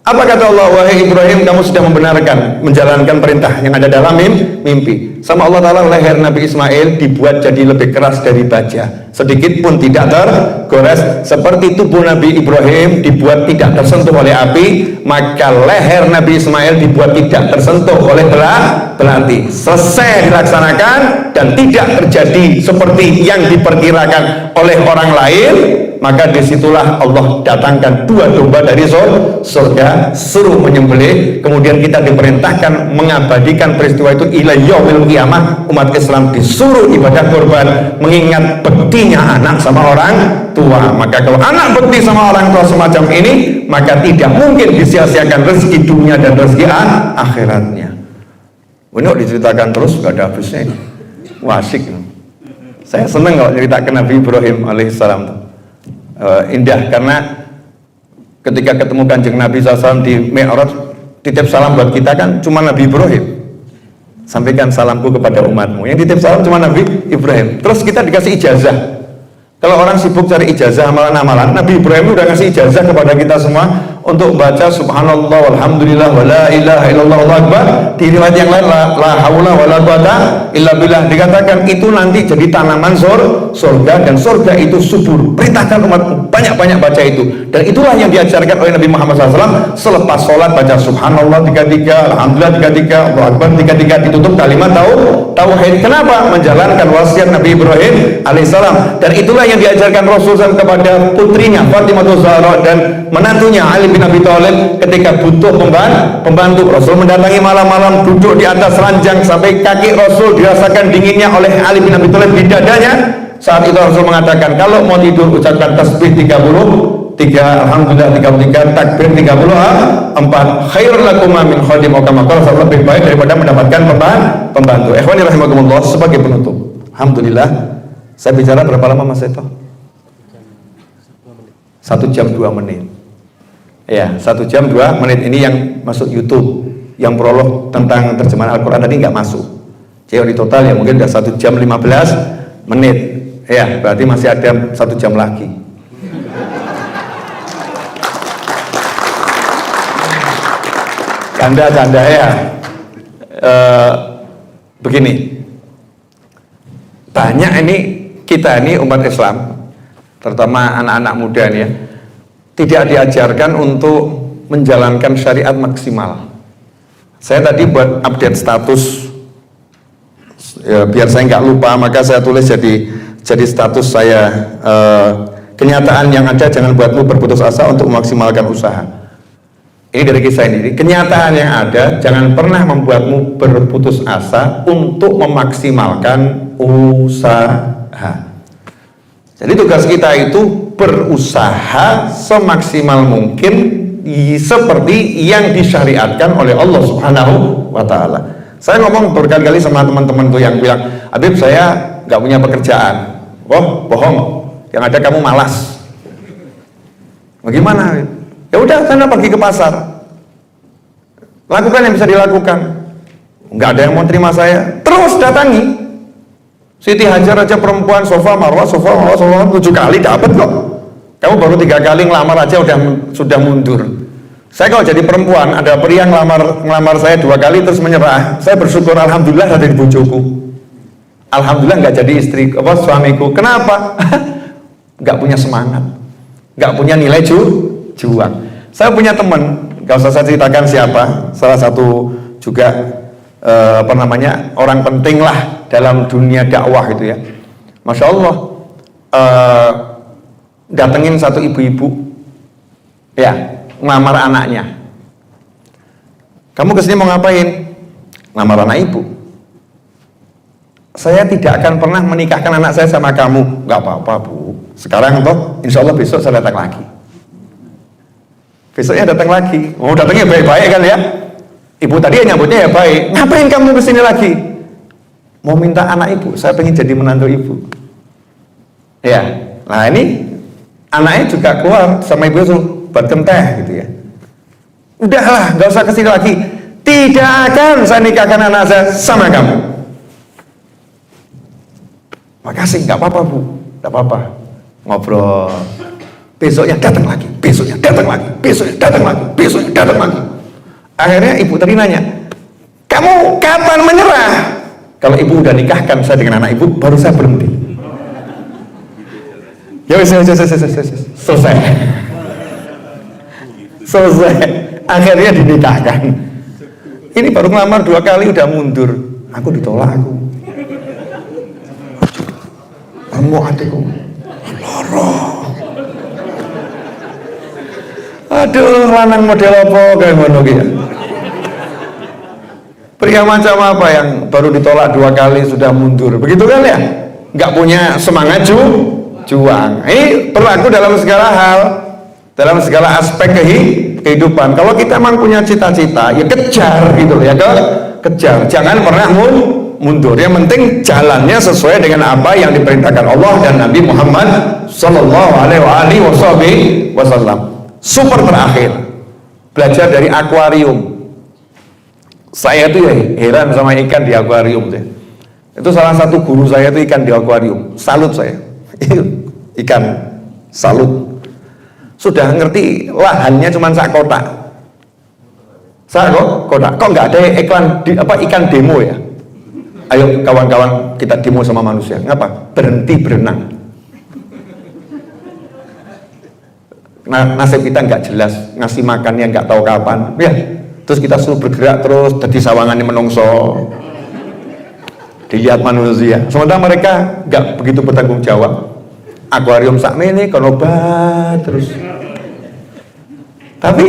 Apa kata Allah? Wahai Ibrahim, kamu sudah membenarkan menjalankan perintah yang ada dalam mimpi. Sama Allah Ta'ala, leher Nabi Ismail dibuat jadi lebih keras dari baja, sedikit pun tidak tergores. Seperti tubuh Nabi Ibrahim dibuat tidak tersentuh oleh api, maka leher Nabi Ismail dibuat tidak tersentuh oleh belati. Selesai dilaksanakan dan tidak terjadi seperti yang diperkirakan oleh orang lain, maka disitulah Allah datangkan 2 domba dari surga, suruh menyembelih. Kemudian kita diperintahkan mengabadikan peristiwa itu ila yaumil qiyamah. Umat Islam disuruh ibadah kurban, mengingat bektinya anak sama orang tua. Maka kalau anak bekti sama orang tua semacam ini, maka tidak mungkin disia-siakan rezeki dunia dan rezeki akhiratnya. Ini diceritakan terus, gak ada habisnya. Wah, asik. Saya senang kalau ceritakan Nabi Ibrahim alaihissalam. Indah, karena ketika ketemu Kanjeng Nabi SAW di Mi'raj, titip salam buat kita kan cuma Nabi Ibrahim. Sampaikan salamku kepada umatmu. Yang titip salam cuma Nabi Ibrahim. Terus kita dikasih ijazah. Kalau orang sibuk cari ijazah amalan-amalan, Nabi Ibrahim udah ngasih ijazah kepada kita semua untuk baca subhanallah walhamdulillah wala ilaha illallah Allahu akbar. Di riwayat yang lain la haula wala quwata illa billah, dikatakan itu nanti jadi tanaman surga, dan surga itu subur. Perintahkan umat banyak-banyak baca itu, dan itulah yang diajarkan oleh Nabi Muhammad SAW. Selepas sholat baca subhanallah 33, alhamdulillah 33, Allahu akbar 33, ditutup kalimat tauhid. Kenapa? Menjalankan wasiat Nabi Ibrahim alaihissalam. Dan itulah yang diajarkan Rasulullah kepada putrinya Fatimah Zahra dan menantunya Ali bin Abi Thalib ketika butuh pembantu. Rasul mendatangi malam-malam, duduk di atas ranjang sampai kaki Rasul dirasakan dinginnya oleh Ali bin Abi Thalib di dadanya. Saat itu Rasul mengatakan, kalau mau tidur ucapkan tasbih 33, alhamdulillah 33, takbir 34, khairul lakum min khadim, lebih baik daripada mendapatkan pembantu. Ikhwani rahimakumullah, sebagai penutup, alhamdulillah, saya bicara berapa lama Mas Seto? 1 jam 2 menit. Ya, 1 jam 2 menit ini yang masuk YouTube. Yang prolog tentang terjemahan Al-Quran tadi nggak masuk. Jadi di total ya mungkin udah 1 jam 15 menit. Ya, berarti masih ada 1 jam lagi. Canda ya. Begini, banyak ini kita ini umat Islam, terutama anak-anak muda nih ya, tidak diajarkan untuk menjalankan syariat maksimal. Saya tadi buat update status ya, biar saya nggak lupa, maka saya tulis jadi status saya, kenyataan yang ada jangan buatmu berputus asa untuk memaksimalkan usaha. Ini dari kisah ini, kenyataan yang ada jangan pernah membuatmu berputus asa untuk memaksimalkan usaha. Jadi tugas kita itu berusaha semaksimal mungkin seperti yang disyariatkan oleh Allah Subhanahu wa Ta'ala. Saya ngomong berkali-kali sama teman-teman tuh yang bilang, Habib saya nggak punya pekerjaan. Oh bohong, yang ada kamu malas. Bagaimana? Ya udah, sana pergi ke pasar, lakukan yang bisa dilakukan. Nggak ada yang mau terima saya, terus datangi. Siti Hajar aja perempuan, sofa marwah 7 kali dapat kok. Kamu baru 3 kali ngelamar aja sudah mundur. Saya kalau jadi perempuan, ada pria ngelamar saya 2 kali terus menyerah, saya bersyukur, alhamdulillah ada di bojoku. Alhamdulillah nggak jadi istri suamiku. Kenapa? Nggak punya semangat, nggak punya nilai juang. Saya punya teman, gak usah saya ceritakan siapa, salah satu juga orang penting lah dalam dunia dakwah itu ya. Masya Allah, datengin satu ibu-ibu ya, ngelamar anaknya. Kamu kesini mau ngapain? Ngelamar anak ibu. Saya tidak akan pernah menikahkan anak saya sama kamu. Gak apa-apa bu, sekarang toh insya Allah besok saya datang lagi. Besoknya datang lagi, datangnya baik-baik kan ya. Ibu tadi nyambutnya ya baik. Ngapain kamu kesini lagi? Mau minta anak ibu, saya pengen jadi menantu ibu. Ya, nah ini anaknya juga keluar sama ibu buatkan teh gitu ya. Udahlah, nggak usah kesini lagi. Tidak akan saya nikahkan anak saya sama kamu. Makasih, nggak apa-apa bu, nggak apa-apa. Ngobrol, Besoknya datang lagi, besoknya datang lagi, besoknya datang lagi, besoknya datang lagi. Akhirnya ibu tadi nanya, kamu kapan menyerah? Kalau ibu udah nikahkan saya dengan anak ibu, baru saya berhenti. Ya wes, selesai. Selesai. Akhirnya dinikahkan. Ini baru ngelamar 2 kali udah mundur. Aku ditolak aku. Kamu adikku. Loro. Aduh, lanang model apa kayak ngono ki ya. Pria macam apa yang baru ditolak 2 kali sudah mundur? Begitu kan ya? Nggak punya semangat juang. Ini berlaku dalam segala hal, dalam segala aspek kehidupan. Kalau kita memang punya cita-cita, ya kejar gitu ya, kejar. Jangan pernah mundur. Yang penting jalannya sesuai dengan apa yang diperintahkan Allah dan Nabi Muhammad Sallallahu Alaihi Wasallam. Super terakhir, belajar dari akuarium. Saya tuh ya heran sama ikan di akuarium tuh. Itu salah satu guru saya tuh ikan di akuarium. Salut saya. Ikan salut. Sudah ngerti lahannya cuma sak kotak. Sak kotak. Kok nggak ada iklan ikan demo ya? Ayo kawan-kawan kita demo sama manusia. Ngapa? Berhenti berenang. Nah, nasib kita nggak jelas, ngasih makannya nggak tahu kapan. Ya, terus kita suruh bergerak terus jadi sawangannya menungso. Dilihat manusia. Sementara mereka nggak begitu bertanggung jawab. Akuarium sakmene konobat terus. Tapi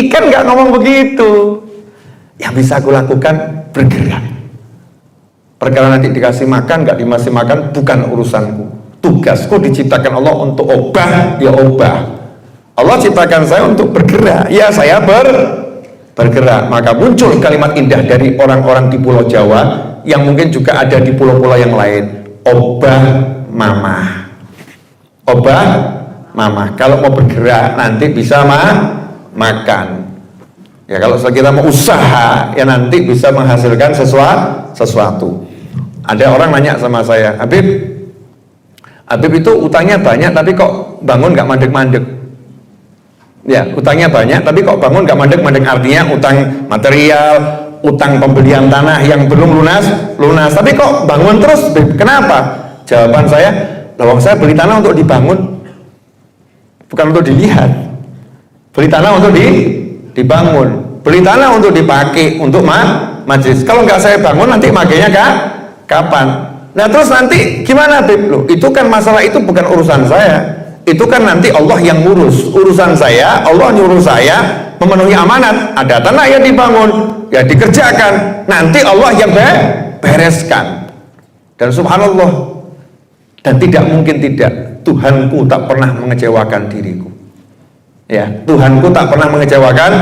ikan nggak ngomong begitu. Yang bisa aku lakukan bergerak. Perkara nanti dikasih makan nggak dikasih makan bukan urusanku. Tugasku diciptakan Allah untuk obah, ya obah. Allah ciptakan saya untuk bergerak, ya saya bergerak. Maka muncul kalimat indah dari orang-orang di Pulau Jawa yang mungkin juga ada di pulau-pulau yang lain. Obah mamah. Obah mamah. Kalau mau bergerak nanti bisa makan. Ya kalau kita mau usaha ya nanti bisa menghasilkan sesuatu. Ada orang nanya sama saya, Habib itu utangnya banyak tapi kok bangun nggak mandek-mandek. Ya, utangnya banyak, tapi kok bangun nggak mandek-mandek, artinya utang material, utang pembelian tanah yang belum lunas, tapi kok bangun terus, kenapa? Jawaban saya, lawang saya beli tanah untuk dibangun, bukan untuk dilihat. Beli tanah untuk dibangun, beli tanah untuk dipakai, untuk majelis. Kalau nggak saya bangun, nanti makainya kapan? Nah terus nanti gimana, Beb? Loh, itu kan masalah itu bukan urusan saya. Itu kan nanti Allah yang ngurus. Urusan saya, Allah nyuruh saya memenuhi amanat. Ada tanah yang dibangun, ya dikerjakan. Nanti Allah yang bereskan. Dan subhanallah, dan tidak mungkin tidak, Tuhanku tak pernah mengecewakan diriku. Ya, Tuhanku tak pernah mengecewakan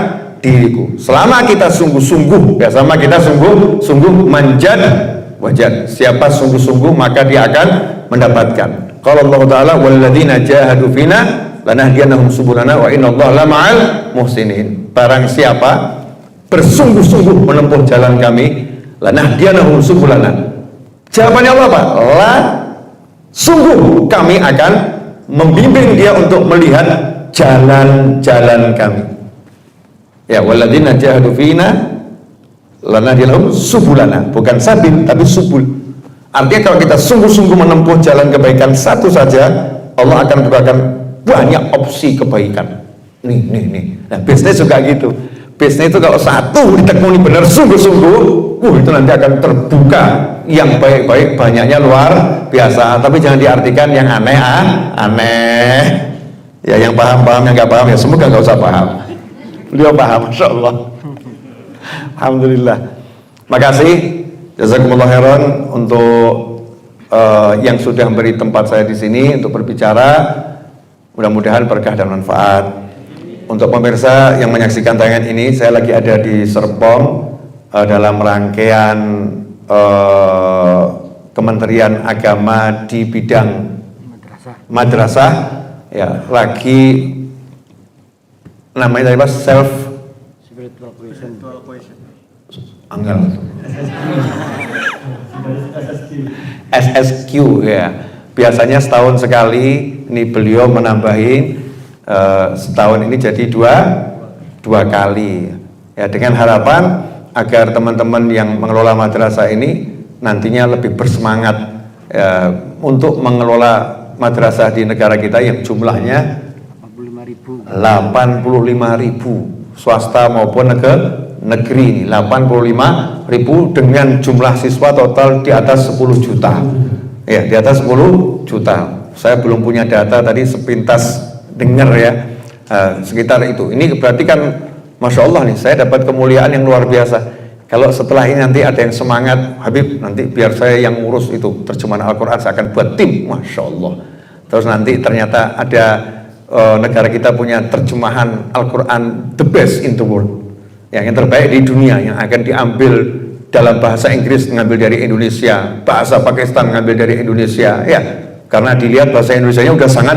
diriku. Selama kita sungguh-sungguh, ya sama kita sungguh-sungguh manjad wajad. Siapa sungguh-sungguh maka dia akan mendapatkan. Qala Allah Ta'ala walladzina jahadu fina lanahdiyannahum subulana wa innallaha lama'al muhsinin. Barang siapa bersungguh-sungguh menempuh jalan kami, lanahdiyannahum subulana. Jawabannya Allah apa? Sungguh kami akan membimbing dia untuk melihat jalan-jalan kami. Ya, walladzina jahadu fina lanahdiyannahum subulana, bukan sabil tapi subul. Artinya kalau kita sungguh-sungguh menempuh jalan kebaikan satu saja, Allah akan berikan banyak opsi kebaikan. Nih. Nah, bisnis juga gitu. Bisnis itu kalau satu ditekuni benar sungguh-sungguh, itu nanti akan terbuka yang baik-baik, banyaknya luar biasa. Tapi jangan diartikan yang aneh. Ya, yang paham-paham, yang nggak paham ya semoga nggak usah paham. Beliau paham, Masya Allah. Alhamdulillah. Makasih. Jazakumullah khairan untuk yang sudah memberi tempat saya di sini untuk berbicara. Mudah-mudahan berkah dan manfaat. Untuk pemirsa yang menyaksikan tayangan ini, saya lagi ada di Serpong dalam rangkaian Kementerian Agama di bidang madrasah. Ya, lagi namanya apa? Self spiritual cohesion. Anggal. SSQ ya. Biasanya setahun sekali ini beliau menambahin setahun ini jadi dua kali ya, dengan harapan agar teman-teman yang mengelola madrasah ini nantinya lebih bersemangat untuk mengelola madrasah di negara kita yang jumlahnya 85.000 swasta maupun negeri ini 85.000 dengan jumlah siswa total di atas 10 juta ya, di atas 10 juta. Saya belum punya data, tadi sepintas dengar ya, sekitar itu. Ini berarti kan Masya Allah nih, saya dapat kemuliaan yang luar biasa. Kalau setelah ini nanti ada yang semangat, Habib nanti biar saya yang ngurus itu terjemahan Al-Quran, saya akan buat tim, Masya Allah. Terus nanti ternyata ada negara kita punya terjemahan Al-Quran the best in the world, yang terbaik di dunia, yang akan diambil dalam bahasa Inggris ngambil dari Indonesia, bahasa Pakistan ngambil dari Indonesia ya, karena dilihat bahasa Indonesianya udah sangat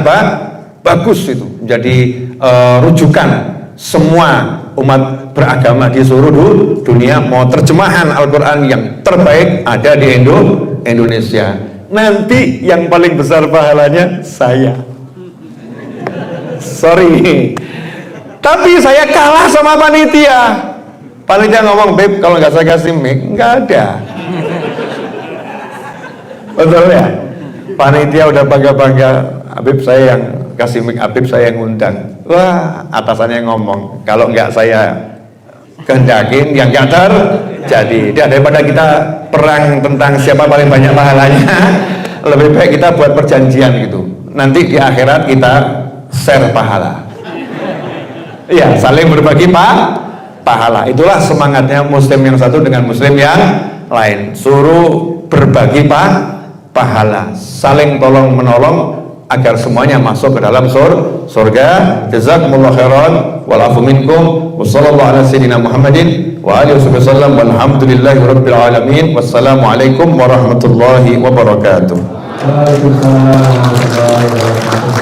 bagus itu, jadi rujukan semua umat beragama di seluruh dunia mau terjemahan Al-Quran yang terbaik ada di Indonesia. Nanti yang paling besar pahalanya saya, sorry, tapi saya kalah sama panitia. Panitia ngomong, Beb, kalau nggak saya kasih mic, nggak ada. Betul ya? Panitia udah bangga-bangga, Habib saya yang kasih mic, Habib saya yang ngundang. Wah, atasannya ngomong, kalau nggak saya kehendakin, yang nggak terjadi. Daripada kita perang tentang siapa paling banyak pahalanya, lebih baik kita buat perjanjian gitu. Nanti di akhirat kita share pahala. Iya, saling berbagi pahala. Itulah semangatnya muslim yang satu dengan muslim yang lain. Suruh berbagi pahala, saling tolong menolong agar semuanya masuk ke dalam surga. Jazakumullah khairan wal afu minkum wa sallallahu ala sayyidina Muhammadin wa alihi wasallam walhamdulillahi rabbil alamin. Wassalamualaikum warahmatullahi wabarakatuh. Waalaikumsalam warahmatullahi wabarakatuh.